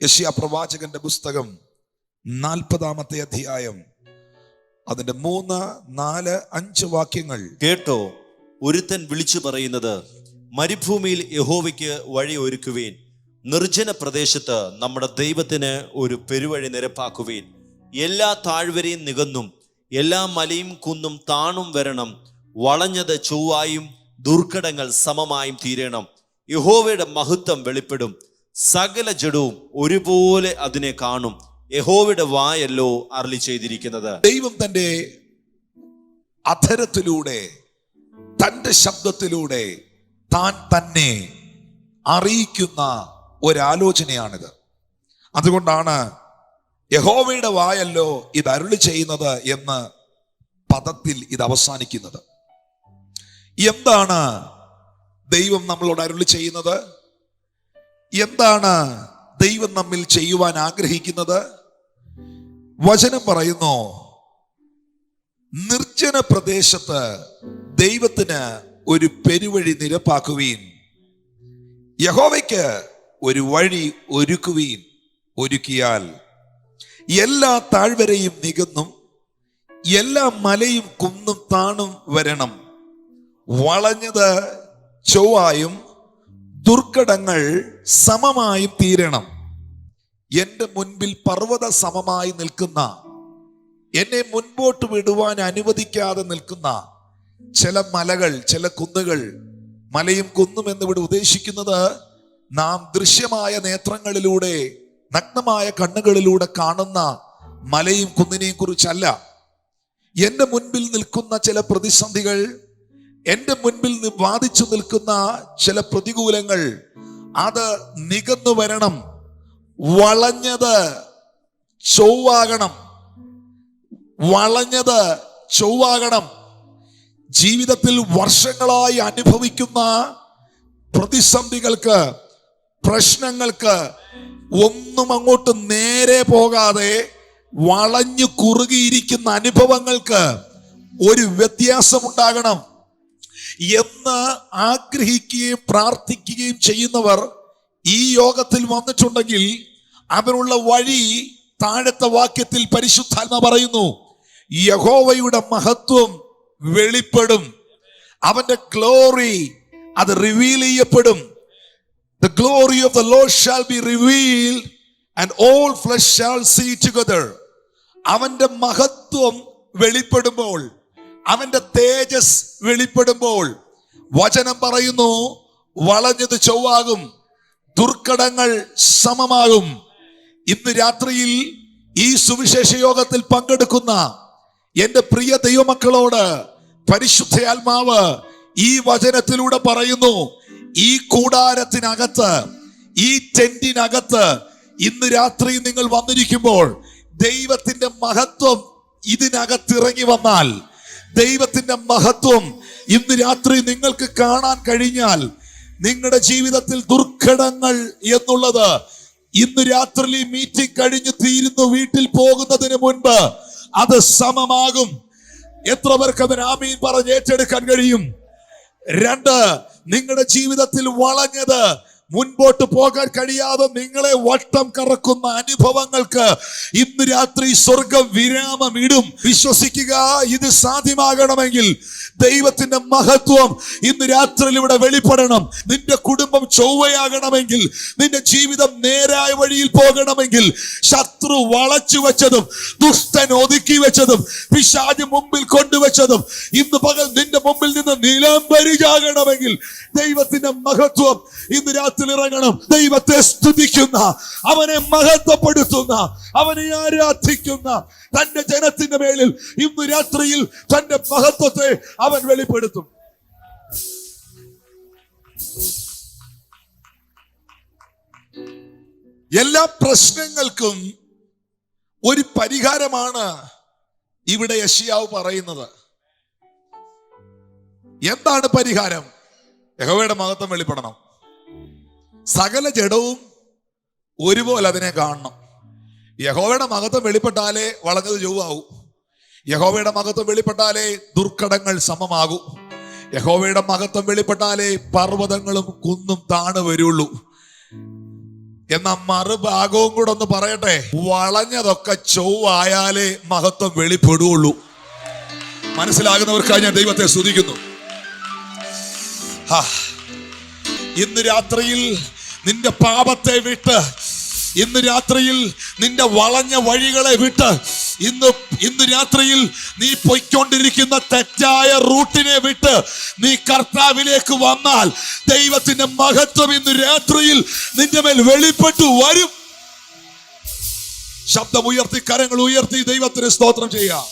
യെശയ്യാ പ്രവാചകന്റെ പുസ്തകം 40-ാമത്തെ അധ്യായം, അതിന്റെ 3, 4, 5 വാക്യങ്ങൾ. കേട്ടോ, ഒരുത്തൻ വിളിച്ചു പറയുന്നത്, മരുഭൂമിയിൽ യഹോവയ്ക്ക് വഴി ഒരുക്കുവീൻ, നിർജ്ജന പ്രദേശത്ത് നമ്മുടെ ദൈവത്തിന് ഒരു പെരുവഴി നിരപ്പാക്കുവീൻ. എല്ലാ താഴ്വരയും നികന്നും എല്ലാ മലയും കുന്നും താണും വരണം, വളഞ്ഞത് ചൊവ്വായും ദുർഘടങ്ങൾ സമമായും തീരണം. യഹോവയുടെ മഹത്വം വെളിപ്പെടും, സകല ജഡവും ഒരുപോലെ അതിനെ കാണും. യഹോവയുടെ വായല്ലോ അരുളി ചെയ്തിരിക്കുന്നത്. ദൈവം തന്റെ അധരത്തിലൂടെ, തന്റെ ശബ്ദത്തിലൂടെ താൻ തന്നെ അറിയിക്കുന്ന ഒരാലോചനയാണിത്. അതുകൊണ്ടാണ് യഹോവയുടെ വായല്ലോ ഇത് അരുളി ചെയ്യുന്നത് എന്ന് പദത്തിൽ ഇത് അവസാനിക്കുന്നത്. എന്താണ് ദൈവം നമ്മളോട് അരുളി ചെയ്യുന്നത്? എന്താണ് ദൈവം നമ്മിൽ ചെയ്യുവാൻ ആഗ്രഹിക്കുന്നത്? വചനം പറയുന്നു, നിർജ്ജന പ്രദേശത്ത് ദൈവത്തിന് ഒരു പെരുവഴി നിരപ്പാക്കുവീൻ, യഹോവയ്ക്ക് ഒരു വഴി ഒരുക്കുവീൻ. ഒരുക്കിയാൽ എല്ലാ താഴ്വരയും നികന്നും എല്ലാ മലയും കുന്നും താണും വരണം, വളഞ്ഞത് ചൊവ്വായും ദുർഘടങ്ങൾ സമമായും തീരണം. എന്റെ മുൻപിൽ പർവ്വത സമമായി നിൽക്കുന്ന, എന്നെ മുൻപോട്ട് വിടുവാൻ അനുവദിക്കാതെ നിൽക്കുന്ന ചില മലകൾ, ചില കുന്നുകൾ, മലയും കുന്നും എന്നിവിടെ ഉദ്ദേശിക്കുന്നത് നാം ദൃശ്യമായ നേത്രങ്ങളിലൂടെ, നഗ്നമായ കണ്ണുകളിലൂടെ കാണുന്ന മലയും കുന്നിനെയും കുറിച്ചല്ല. എന്റെ മുൻപിൽ നിൽക്കുന്ന ചില പ്രതിസന്ധികൾ, എന്റെ മുൻപിൽ വാദിച്ചു നിൽക്കുന്ന ചില പ്രതികൂലങ്ങൾ, അത് നികന്നു വരണം, വളഞ്ഞത് ചൊവ്വാകണം, വളഞ്ഞത് ചൊവ്വാകണം. ജീവിതത്തിൽ വർഷങ്ങളായി അനുഭവിക്കുന്ന പ്രതിസന്ധികൾക്ക്, പ്രശ്നങ്ങൾക്ക് ഒന്നും അങ്ങോട്ട് നേരെ പോകാതെ വളഞ്ഞു കുറുകിയിരിക്കുന്ന അനുഭവങ്ങൾക്ക് ഒരു വ്യത്യാസമുണ്ടാകണം എന്ന് ആഗ്രഹിക്കുകയും പ്രാർത്ഥിക്കുകയും ചെയ്യുന്നവർ ഈ യോഗത്തിൽ വന്നിട്ടുണ്ടെങ്കിൽ അവനുള്ള വഴി താഴത്തെ വാക്യത്തിൽ പരിശുദ്ധാത്മാവ് പറയുന്നു, യഹോവയുടെ മഹത്വം വെളിപ്പെടും, അവന്റെ ഗ്ലോറി അത് റിവീൽ ചെയ്യപ്പെടും. The glory of the Lord shall be revealed and all flesh shall see together. അവന്റെ മഹത്വം വെളിപ്പെടുമ്പോൾ, അവന്റെ തേജസ് വെളിപ്പെടുമ്പോൾ, വചനം പറയുന്നു, വളഞ്ഞത് ചൊവ്വാകും, ദുർഘടങ്ങൾ സമമാകും. ഇന്ന് രാത്രിയിൽ ഈ സുവിശേഷ യോഗത്തിൽ പങ്കെടുക്കുന്ന എന്റെ പ്രിയ ദൈവമക്കളോട് പരിശുദ്ധ ഈ വചനത്തിലൂടെ പറയുന്നു, ഈ കൂടാരത്തിനകത്ത്, ഈ ടെന്റിനകത്ത് ഇന്ന് രാത്രി നിങ്ങൾ വന്നിരിക്കുമ്പോൾ ദൈവത്തിന്റെ മഹത്വം ഇതിനകത്തിറങ്ങി വന്നാൽ, ദൈവത്തിന്റെ മഹത്വം ഇന്ന് രാത്രി നിങ്ങൾക്ക് കാണാൻ കഴിഞ്ഞാൽ, നിങ്ങളുടെ ജീവിതത്തിൽ ദുർഘടങ്ങൾ എന്നുള്ളത് ഇന്ന് രാത്രി മീറ്റിംഗ് കഴിഞ്ഞ് തീരുന്നു വീട്ടിൽ പോകുന്നതിന് മുൻപ് അത് സമമാകും. എത്ര പേർക്ക് അതിന് ആമീൻ പറഞ്ഞ് ഏറ്റെടുക്കാൻ കഴിയും? 2, നിങ്ങളുടെ ജീവിതത്തിൽ വളഞ്ഞത്, മുൻപോട്ട് പോകാൻ കഴിയാതെ നിങ്ങളെ വട്ടം കറക്കുന്ന അനുഭവങ്ങൾക്ക് ഇന്ന് രാത്രി സ്വർഗം വിരാമം ഇടും. വിശ്വസിക്കുക, ഇത് സാധ്യമാകണമെങ്കിൽ ദൈവത്തിന്റെ മഹത്വം ഇന്ന് രാത്രി ഇവിടെ വെളിപ്പെടണം. നിന്റെ കുടുംബം ചൊവ്വയാകണമെങ്കിൽ, നിന്റെ ജീവിതം നേരായ വഴിയിൽ പോകണമെങ്കിൽ, ശത്രു വളച്ചു വെച്ചതും ദുഷ്ടൻ ഒതുക്കി വെച്ചതും പിശാച് മുമ്പിൽ കൊണ്ടുവച്ചതും ഇന്ന് പകൽ നിന്റെ മുമ്പിൽ നിന്ന് നിലംപരിചാകണമെങ്കിൽ ദൈവത്തിന്റെ മഹത്വം ഇന്ന് രാത്രി ഇറങ്ങണം. ദൈവത്തെ സ്തുതിക്കുന്ന, അവനെ മഹത്വപ്പെടുത്തുന്ന, അവനെ ആരാധിക്കുന്ന തന്റെ ജനത്തിന്റെ മേലിൽ ഇന്ന് രാത്രിയിൽ തന്റെ മഹത്വത്തെ അവൻ വെളിപ്പെടുത്തും. എല്ലാ പ്രശ്നങ്ങൾക്കും ഒരു പരിഹാരമാണ് ഇവിടെ യെശയ്യാവ് പറയുന്നത്. എന്താണ് പരിഹാരം? യഹോവയുടെ മഹത്വം വെളിപ്പെടണം. സകല ജഡവും ഒരുപോലെ അതിനെ കാണണം. യഹോവയുടെ മഹത്വം വെളിപ്പെട്ടാലേ വളഞ്ഞത് ചൊവ്വാവും. യഹോവയുടെ മഹത്വം വെളിപ്പെട്ടാലേ ദുർഘടങ്ങൾ സമമാകൂ. യഹോവയുടെ മഹത്വം വെളിപ്പെട്ടാലേ പർവ്വതങ്ങളും കുന്നും താണു വരുള്ളൂ. എന്നാ മറുഭാഗവും കൂടെ ഒന്ന് പറയട്ടെ, വളഞ്ഞതൊക്കെ ചൊവ്വായാലേ മഹത്വം വെളിപ്പെടുള്ളൂ. മനസ്സിലാകുന്നവർക്കായി ഞാൻ ദൈവത്തെ സ്തുതിക്കുന്നു. ഇന്ന് രാത്രിയിൽ നിന്റെ പാപത്തെ വിട്ട്, ഇന്ന് രാത്രിയിൽ നിന്റെ വളഞ്ഞ വഴികളെ വിട്ട്, ഇന്ന് രാത്രിയിൽ നീ പൊയ്ക്കൊണ്ടിരിക്കുന്ന തെറ്റായ റൂട്ടിനെ വിട്ട് നീ കർത്താവിലേക്ക് വന്നാൽ ദൈവത്തിന്റെ മഹത്വം ഇന്ന് രാത്രിയിൽ നിന്റെ മേൽ വെളിപ്പെട്ടു വരും. ശബ്ദമുയർത്തി, കരങ്ങൾ ഉയർത്തി ദൈവത്തിന് സ്തോത്രം ചെയ്യാം.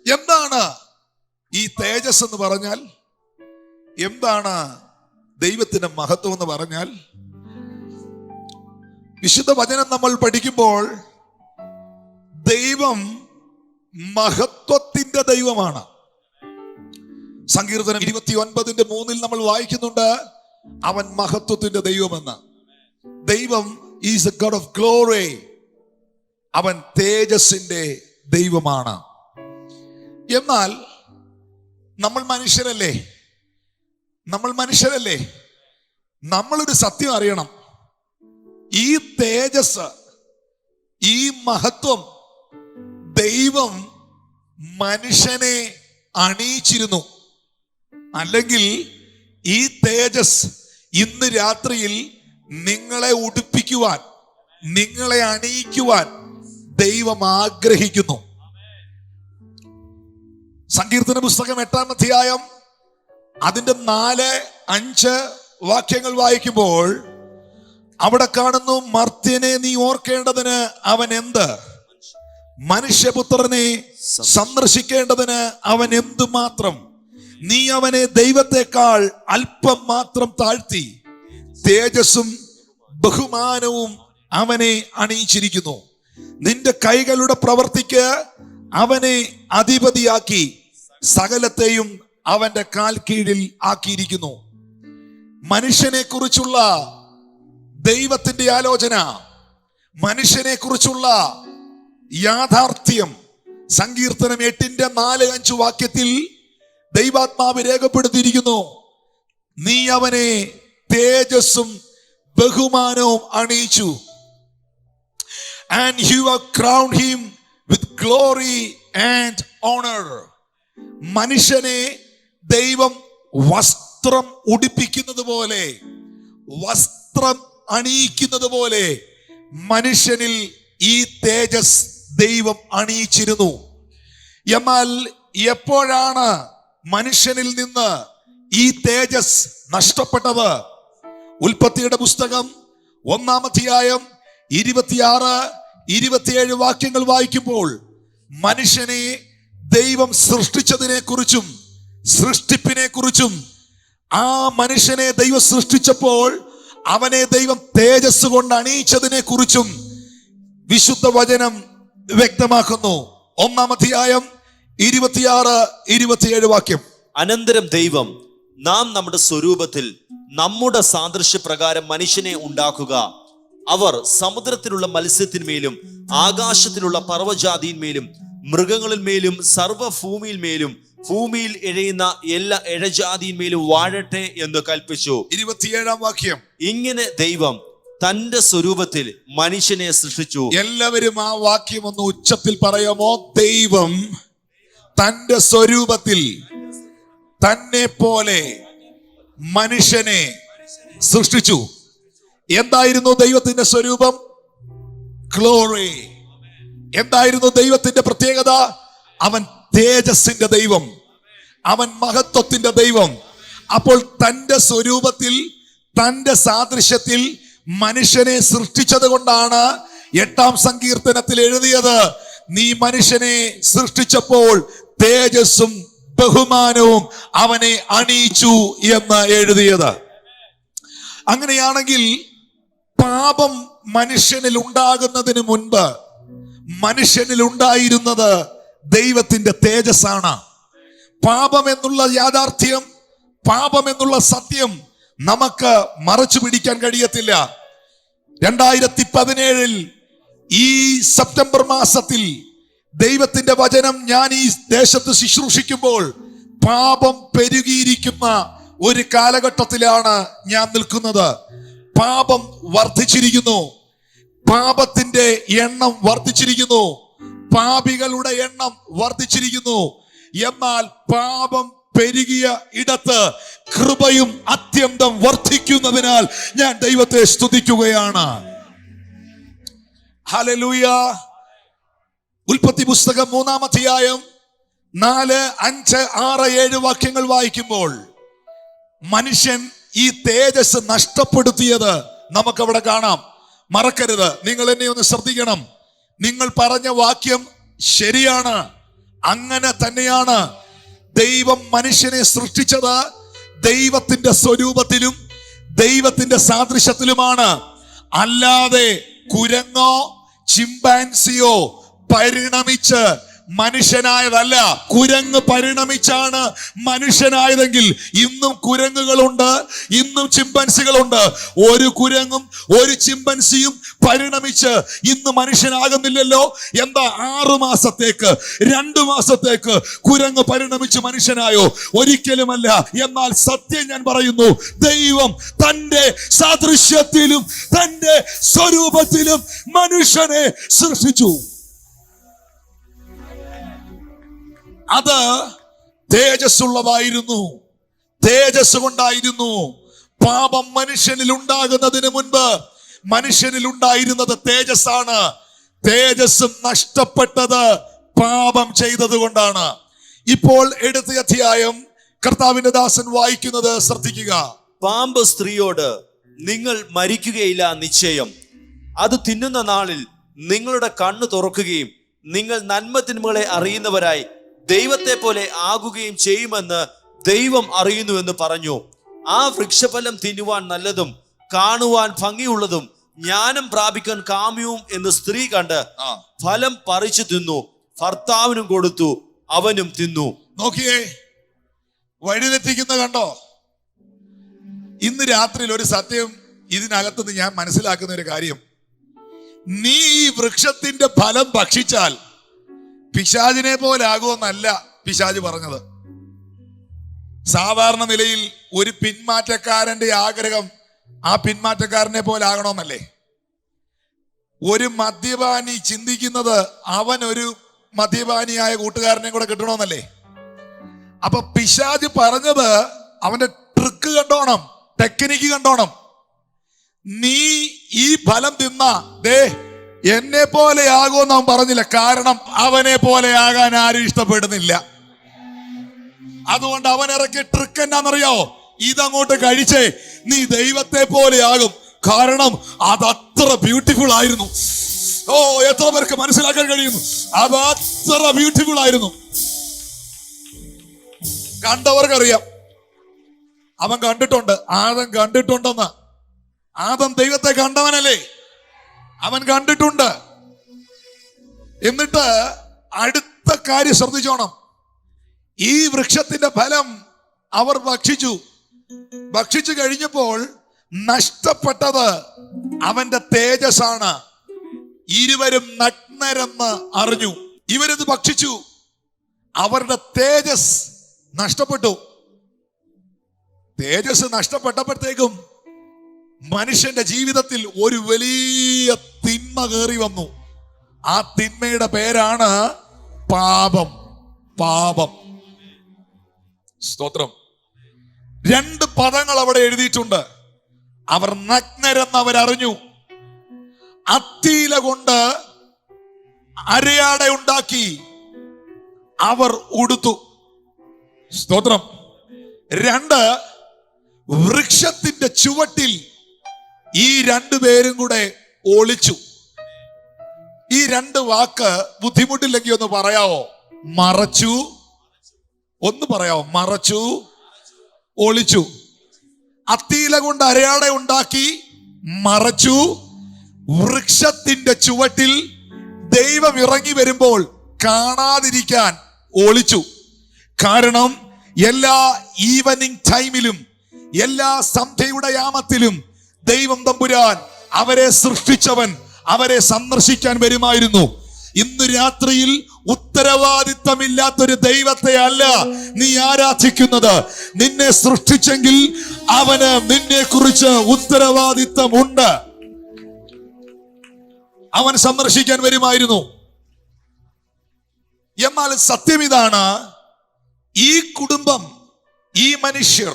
എന്താണ് ഈ തേജസ് എന്ന് പറഞ്ഞാൽ? എന്താണ് ദൈവത്തിന്റെ മഹത്വം എന്ന് പറഞ്ഞാൽ? വിശുദ്ധ വചനം നമ്മൾ പഠിക്കുമ്പോൾ ദൈവം മഹത്വത്തിന്റെ ദൈവമാണ്. സങ്കീർത്തനം 29:3 നമ്മൾ വായിക്കുന്നുണ്ട്, അവൻ മഹത്വത്തിന്റെ ദൈവമെന്ന്. ദൈവം is A God of glory. അവൻ തേജസ്സിന്റെ ദൈവമാണ്. എന്നാൽ നമ്മൾ മനുഷ്യരല്ലേ? നമ്മളൊരു സത്യം അറിയണം. ഈ തേജസ്, ഈ മഹത്വം ദൈവം മനുഷ്യനെ അണിയിച്ചിരുന്നു. അല്ലെങ്കിൽ ഈ തേജസ് ഇന്ന് രാത്രിയിൽ നിങ്ങളെ ഉടുപ്പിക്കുവാൻ, നിങ്ങളെ അണിയിക്കുവാൻ ദൈവം ആഗ്രഹിക്കുന്നു. സങ്കീർത്തന പുസ്തകം 8-ാം അധ്യായം അതിന്റെ 4-5 വാക്യങ്ങൾ വായിക്കുമ്പോൾ അവിടെ കാണുന്നു, മർത്യനെ നീ ഓർക്കേണ്ടതിന് അവൻ എന്ത്, മനുഷ്യപുത്രനെ സന്ദർശിക്കേണ്ടതിന് അവൻ എന്തു മാത്രം. നീ അവനെ ദൈവത്തെക്കാൾ അല്പം മാത്രം താഴ്ത്തി, തേജസ്സും ബഹുമാനവും അവനെ അണിയിച്ചിരിക്കുന്നു. നിന്റെ കൈകളുടെ പ്രവൃത്തിക്ക് അവനെ അധിപതിയാക്കി, സകലത്തെയും അവന്റെ കാൽ കീഴിൽ ആക്കിയിരിക്കുന്നു. മനുഷ്യനെ കുറിച്ചുള്ള ദൈവത്തിന്റെ ആലോചന, മനുഷ്യനെ കുറിച്ചുള്ള യാഥാർത്ഥ്യം സങ്കീർത്തനം 8-4-5 വാക്യത്തിൽ ദൈവാത്മാവ് രേഖപ്പെടുത്തിയിരിക്കുന്നു. നീ അവനെ തേജസ്സും ബഹുമാനവും അണിയിച്ചു. And you have crowned him with glory and honor. മനുഷ്യനെ ദൈവം വസ്ത്രം ഉടുപ്പിക്കുന്നത് പോലെ, വസ്ത്രം അണിയിക്കുന്നത് പോലെ മനുഷ്യനിൽ ഈ തേജസ് ദൈവം അണിയിച്ചിരുന്നു. എന്നാൽ എപ്പോഴാണ് മനുഷ്യനിൽ നിന്ന് ഈ തേജസ് നഷ്ടപ്പെട്ടത്? ഉൽപ്പത്തിയുടെ പുസ്തകം 1-ാം അധ്യായം 26-27 വാക്യങ്ങൾ വായിക്കുമ്പോൾ മനുഷ്യനെ ദൈവം സൃഷ്ടിച്ചതിനെ കുറിച്ചും സൃഷ്ടിപ്പിനെ കുറിച്ചും, ആ മനുഷ്യനെ ദൈവം സൃഷ്ടിച്ചപ്പോൾ അവനെ ദൈവം തേജസ് കൊണ്ട് അണിയിച്ചതിനെ കുറിച്ചും വിശുദ്ധ വചനം വ്യക്തമാക്കുന്നു. 1-ാം അധ്യായം 26-27 വാക്യം. അനന്തരം ദൈവം, നാം നമ്മുടെ സ്വരൂപത്തിൽ നമ്മുടെ സാദൃശ്യപ്രകാരം മനുഷ്യനെ ഉണ്ടാക്കുക. അവർ സമുദ്രത്തിലുള്ള മത്സ്യത്തിന്മേലും ആകാശത്തിലുള്ള പർവ്വജാതിന്മേലും മൃഗങ്ങളിന്മേലും സർവ്വഭൂമിയിന്മേലും ഭൂമിയിൽ എഴയുന്ന എല്ലാ ഇഴജാതിന്മേലും വാഴട്ടെ എന്ന് കൽപ്പിച്ചു. 27-ാം വാക്യം. ഇങ്ങനെ ദൈവം തന്റെ സ്വരൂപത്തിൽ മനുഷ്യനെ സൃഷ്ടിച്ചു. എല്ലാവരും ആ വാക്യം ഒന്ന് ഉച്ചത്തിൽ പറയാമോ? ദൈവം തന്റെ സ്വരൂപത്തിൽ തന്നെ പോലെ മനുഷ്യനെ സൃഷ്ടിച്ചു. എന്തായിരുന്നു ദൈവത്തിന്റെ സ്വരൂപം? ഗ്ലോറി. എന്തായിരുന്നു ദൈവത്തിന്റെ പ്രത്യേകത? അവൻ തേജസ്സിന്റെ ദൈവം, അവൻ മഹത്വത്തിന്റെ ദൈവം. അപ്പോൾ തന്റെ സ്വരൂപത്തിൽ, തന്റെ സാദൃശ്യത്തിൽ മനുഷ്യനെ സൃഷ്ടിച്ചത് കൊണ്ടാണ് 8-ാം സങ്കീർത്തനത്തിൽ എഴുതിയത്, നീ മനുഷ്യനെ സൃഷ്ടിച്ചപ്പോൾ തേജസ്സും ബഹുമാനവും അവനെ അണിയിച്ചു എന്ന് എഴുതിയത്. അങ്ങനെയാണെങ്കിൽ പാപം മനുഷ്യനിൽ ഉണ്ടാകുന്നതിന് മുൻപ് മനുഷ്യനിൽ ഉണ്ടായിരുന്നത് ദൈവത്തിന്റെ തേജസ്സാണ്. പാപം എന്നുള്ള യാഥാർത്ഥ്യം, പാപം എന്നുള്ള സത്യം നമുക്ക് മറച്ചു പിടിക്കാൻ കഴിയത്തില്ല. 2017 ഈ സെപ്റ്റംബർ മാസത്തിൽ ദൈവത്തിന്റെ വചനം ഞാൻ ഈ ദേശത്ത് ശുശ്രൂഷിക്കുമ്പോൾ പാപം പെരുകിയിരിക്കുന്ന ഒരു കാലഘട്ടത്തിലാണ് ഞാൻ നിൽക്കുന്നത്. പാപം വർദ്ധിച്ചിരിക്കുന്നു, പാപത്തിന്റെ എണ്ണം വർദ്ധിച്ചിരിക്കുന്നു, പാപികളുടെ എണ്ണം വർദ്ധിച്ചിരിക്കുന്നു. എന്നാൽ പാപം പെരുകിയ ഇടത്ത് കൃപയും അത്യന്തം വർദ്ധിക്കുന്നതിനാൽ ഞാൻ ദൈവത്തെ സ്തുതിക്കുകയാണ്. ഹല്ലേലൂയ. ഉൽപ്പത്തി പുസ്തകം 3-ാം അധ്യായം 4, 5, 6, 7 വാക്യങ്ങൾ വായിക്കുമ്പോൾ മനുഷ്യൻ ഈ തേജസ് നഷ്ടപ്പെടുത്തിയത് നമുക്കവിടെ കാണാം. മറക്കരുത്, നിങ്ങൾ എന്നെ ഒന്ന് ശ്രദ്ധിക്കണം. നിങ്ങൾ പറഞ്ഞ വാക്യം ശരിയാണ്, അങ്ങനെ തന്നെയാണ്. ദൈവം മനുഷ്യനെ സൃഷ്ടിച്ചത് ദൈവത്തിന്റെ സ്വരൂപത്തിലും ദൈവത്തിന്റെ സാദൃശ്യത്തിലുമാണ്. അല്ലാതെ കുരങ്ങോ ചിമ്പാൻസിയോ പരിണമിച്ച് മനുഷ്യനായതല്ല. കുരങ്ങ് പരിണമിച്ചാണ് മനുഷ്യനായതെങ്കിൽ ഇന്നും കുരങ്ങുകളുണ്ട്, ഇന്നും ചിമ്പൻസികളുണ്ട്. ഒരു കുരങ്ങും ഒരു ചിമ്പൻസിയും പരിണമിച്ച് ഇന്ന് മനുഷ്യനാകുന്നില്ലല്ലോ. എന്താ 6 മാസത്തേക്ക് 2 മാസത്തേക്ക് കുരങ്ങ് പരിണമിച്ച് മനുഷ്യനായോ? ഒരിക്കലുമല്ല. എന്നാൽ സത്യം ഞാൻ പറയുന്നു, ദൈവം തന്റെ സാദൃശ്യത്തിലും തന്റെ സ്വരൂപത്തിലും മനുഷ്യനെ സൃഷ്ടിച്ചു. അത് തേജസ്സുള്ളതായിരുന്നു, തേജസ് കൊണ്ടായിരുന്നു. പാപം മനുഷ്യനിൽ ഉണ്ടാകുന്നതിന് മുൻപ് മനുഷ്യനിൽ ഉണ്ടായിരുന്നത് തേജസ്സാണ്. തേജസ് നഷ്ടപ്പെട്ടത് പാപം ചെയ്തത് കൊണ്ടാണ്. ഇപ്പോൾ എടുത്ത അധ്യായം കർത്താവിന്റെ ദാസൻ വായിക്കുന്നത് ശ്രദ്ധിക്കുക. പാമ്പ് സ്ത്രീയോട്, നിങ്ങൾ മരിക്കുകയില്ല നിശ്ചയം. അത് തിന്നുന്ന നാളിൽ നിങ്ങളുടെ കണ്ണ് തുറക്കുകയും നിങ്ങൾ നന്മതിന്മകളെ അറിയുന്നവരായി ദൈവത്തെ പോലെ ആകുകയും ചെയ്യുമെന്ന് ദൈവം അറിയുന്നുവെന്ന് പറഞ്ഞു. ആ വൃക്ഷഫലം തിന്നുവാൻ നല്ലതും കാണുവാൻ ഭംഗിയുള്ളതും ജ്ഞാനം പ്രാപിക്കാൻ കാമ്യവും എന്ന് സ്ത്രീ കണ്ട് ഫലം പറിച്ചു തിന്നു, ഭർത്താവിനും കൊടുത്തു, അവനും തിന്നു. നോക്കിയേ, വഴിതെറ്റിക്കുന്ന കണ്ടോ? ഇന്ന് രാത്രിയിൽ ഒരു സത്യം ഇതിനകത്തുനിന്ന് ഞാൻ മനസ്സിലാക്കുന്ന ഒരു കാര്യം, നീ ഈ വൃക്ഷത്തിന്റെ ഫലം ഭക്ഷിച്ചാൽ പിശാചിനെ പോലെ ആകുമെന്നല്ല പിശാച് പറഞ്ഞത്. സാധാരണ നിലയിൽ ഒരു പിന്മാറ്റക്കാരന്റെ ആഗ്രഹം ആ പിന്മാറ്റക്കാരനെ പോലെ ആകണമെന്നല്ലേ? ഒരു മദ്യപാനി ചിന്തിക്കുന്നത് അവൻ ഒരു മദ്യപാനിയായ കൂട്ടുകാരനെ കൂടെ കിട്ടണമെന്നല്ലേ? അപ്പൊ പിശാച് പറഞ്ഞത് അവന്റെ ട്രിക്ക് കണ്ടോണം, ടെക്നിക്ക് കണ്ടോണം. നീ ഈ ഫലം തിന്ന ദേ എന്നെ പോലെ ആകുമെന്ന് അവൻ പറഞ്ഞില്ല. കാരണം അവനെ പോലെ ആകാൻ ആരും ഇഷ്ടപ്പെടുന്നില്ല. അതുകൊണ്ട് അവൻ ഇറക്കിയ ട്രിക്ക് എന്നാന്നറിയാവോ? ഇതങ്ങോട്ട് കഴിച്ചേ, നീ ദൈവത്തെ പോലെ ആകും. കാരണം അത് അത്ര ബ്യൂട്ടിഫുൾ ആയിരുന്നു. ഓ, എത്ര പേർക്ക് മനസ്സിലാക്കാൻ കഴിയുന്നു? അത് അത്ര ബ്യൂട്ടിഫുൾ ആയിരുന്നു. കണ്ടവർക്കറിയാം. അവൻ കണ്ടിട്ടുണ്ട്, ആദം കണ്ടിട്ടുണ്ടെന്ന്. ആദം ദൈവത്തെ കണ്ടവനല്ലേ? അവൻ കണ്ടിട്ടുണ്ട്. എന്നിട്ട് അടുത്ത കാര്യം ശ്രദ്ധിച്ചോണം. ഈ വൃക്ഷത്തിന്റെ ഫലം അവർ ഭക്ഷിച്ചു കഴിഞ്ഞപ്പോൾ നഷ്ടപ്പെട്ടത് അവന്റെ തേജസ്സാണ്. ഇരുവരും നഗ്നരെന്ന് അറിഞ്ഞു. ഇവരിത് ഭക്ഷിച്ചു, അവരുടെ തേജസ് നഷ്ടപ്പെട്ടു. തേജസ് നഷ്ടപ്പെട്ടപ്പോഴത്തേക്കും മനുഷ്യന്റെ ജീവിതത്തിൽ ഒരു വലിയ തിന്മ കയറി വന്നു. ആ തിന്മയുടെ പേരാണ് പാപം. പാപം. സ്തോത്രം. 2 പദങ്ങൾ അവിടെ എഴുതിയിട്ടുണ്ട്. അവർ നഗ്നരെന്ന് അവരറിഞ്ഞു. അത്തിയില കൊണ്ട് അരയാട ഉണ്ടാക്കി അവർ ഉടുത്തു. സ്തോത്രം. 2, വൃക്ഷത്തിന്റെ ചുവട്ടിൽ ഈ 2 പേരും കൂടെ ഒളിച്ചു. ഈ 2 വാക്ക് ബുദ്ധിമുട്ടില്ലെങ്കിൽ ഒന്ന് പറയാവോ? മറച്ചു. ഒന്ന് പറയാവോ? മറച്ചു, ഒളിച്ചു. അത്തിയില കൊണ്ട് അരയാട ഉണ്ടാക്കി മറച്ചു. വൃക്ഷത്തിന്റെ ചുവട്ടിൽ ദൈവം ഇറങ്ങി വരുമ്പോൾ കാണാതിരിക്കാൻ ഒളിച്ചു. കാരണം എല്ലാ ഈവനിങ് ടൈമിലും എല്ലാ സന്ധ്യയുടെ യാമത്തിലും ദൈവം തമ്പുരാൻ അവരെ സൃഷ്ടിച്ചവൻ അവരെ സന്ദർശിക്കാൻ വരുമായിരുന്നു. ഇന്ന് രാത്രിയിൽ ഉത്തരവാദിത്തമില്ലാത്തൊരു ദൈവത്തെ അല്ല നീ ആരാധിക്കുന്നത്. നിന്നെ സൃഷ്ടിച്ചെങ്കിൽ അവന് നിന്നെ കുറിച്ച് ഉത്തരവാദിത്തമുണ്ട്. അവൻ സന്ദർശിക്കാൻ വരുമായിരുന്നു. എന്നാൽ സത്യം ഇതാണ്, ഈ കുടുംബം, ഈ മനുഷ്യർ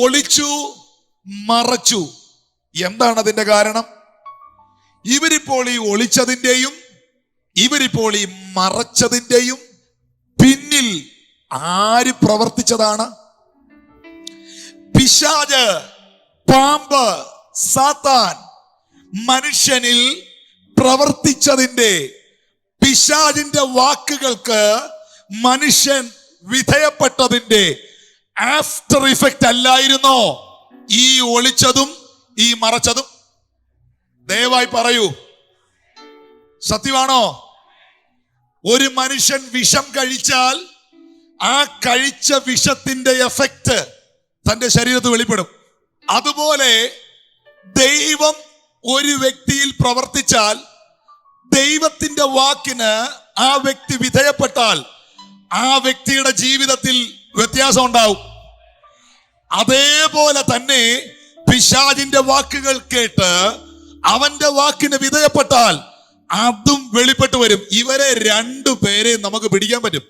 ഒളിച്ചു മറച്ചു. എന്താണ് അതിന്റെ കാരണം? ഇവരിപ്പോൾ ഈ ഒളിച്ചതിന്റെയും ഇവരിപ്പോൾ ഈ മറച്ചതിന്റെയും പിന്നിൽ ആര് പ്രവർത്തിച്ചതാണ്? പിശാച്, പാമ്പ്, സാത്താൻ മനുഷ്യനിൽ പ്രവർത്തിച്ചതിന്റെ, പിശാചിന്റെ വാക്കുകൾക്ക് മനുഷ്യൻ വിധേയപ്പെട്ടതിന്റെ ആഫ്റ്റർ ഇഫക്റ്റ് അല്ലായിരുന്നോ ഈ ഒളിച്ചതും ഈ മറച്ചതും? ദയവായി പറയൂ, സത്യമാണോ? ഒരു മനുഷ്യൻ വിഷം കഴിച്ചാൽ ആ കഴിച്ച വിഷത്തിന്റെ എഫക്റ്റ് തന്റെ ശരീരത്തിൽ വെളിപ്പെടും. അതുപോലെ ദൈവം ഒരു വ്യക്തിയിൽ പ്രവർത്തിച്ചാൽ, ദൈവത്തിന്റെ വാക്കിന് ആ വ്യക്തി വിധേയപ്പെട്ടാൽ ആ വ്യക്തിയുടെ ജീവിതത്തിൽ വ്യത്യാസം ഉണ്ടാവും. അതേപോലെ തന്നെ പിശാചിന്റെ വാക്കുകൾ കേട്ട് അവന്റെ വാക്കിന് വിധേയപ്പെട്ടാൽ അതും വെളിപ്പെട്ടു വരും. ഇവരെ രണ്ടുപേരെ നമുക്ക് പിടിക്കാൻ പറ്റും.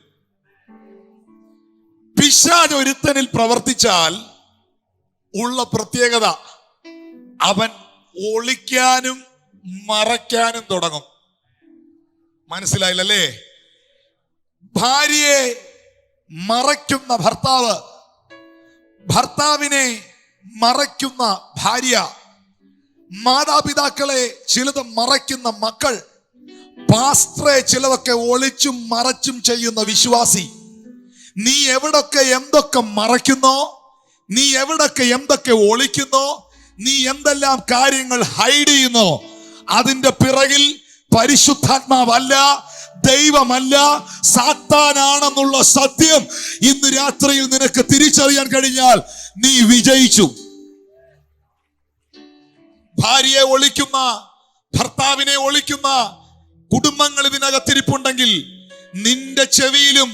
പിശാച് ഒരുത്തനിൽ പ്രവർത്തിച്ചാൽ ഉള്ള പ്രത്യേകത, അവൻ ഒളിക്കാനും മറയ്ക്കാനും തുടങ്ങും. മനസ്സിലായില്ലല്ലേ? ഭാര്യയെ മറയ്ക്കുന്ന ഭർത്താവ്, ഭർത്താവിനെ മറയ്ക്കുന്ന ഭാര്യ, മാതാപിതാക്കളെ ചിലത് മറയ്ക്കുന്ന മക്കൾ, പാസ്റ്ററെ ചിലതൊക്കെ ഒളിച്ചും മറച്ചും ചെയ്യുന്ന വിശ്വാസി. നീ എവിടൊക്കെ എന്തൊക്കെ മറയ്ക്കുന്നോ, നീ എവിടൊക്കെ എന്തൊക്കെ ഒളിക്കുന്നോ, നീ എന്തെല്ലാം കാര്യങ്ങൾ ഹൈഡ് ചെയ്യുന്നോ, അതിന്റെ പിറകിൽ പരിശുദ്ധാത്മാവല്ല, ദൈവമല്ല, സാത്താനാണെന്നുള്ള സത്യം ഇന്ന് രാത്രിയിൽ നിനക്ക് തിരിച്ചറിയാൻ കഴിഞ്ഞാൽ നീ വിജയിച്ചു. ഭാര്യയെ ഒളിക്കുന്ന, ഭർത്താവിനെ ഒളിക്കുന്ന കുടുംബങ്ങൾ ഇതിനകത്തിരിപ്പുണ്ടെങ്കിൽ നിന്റെ ചെവിയിലും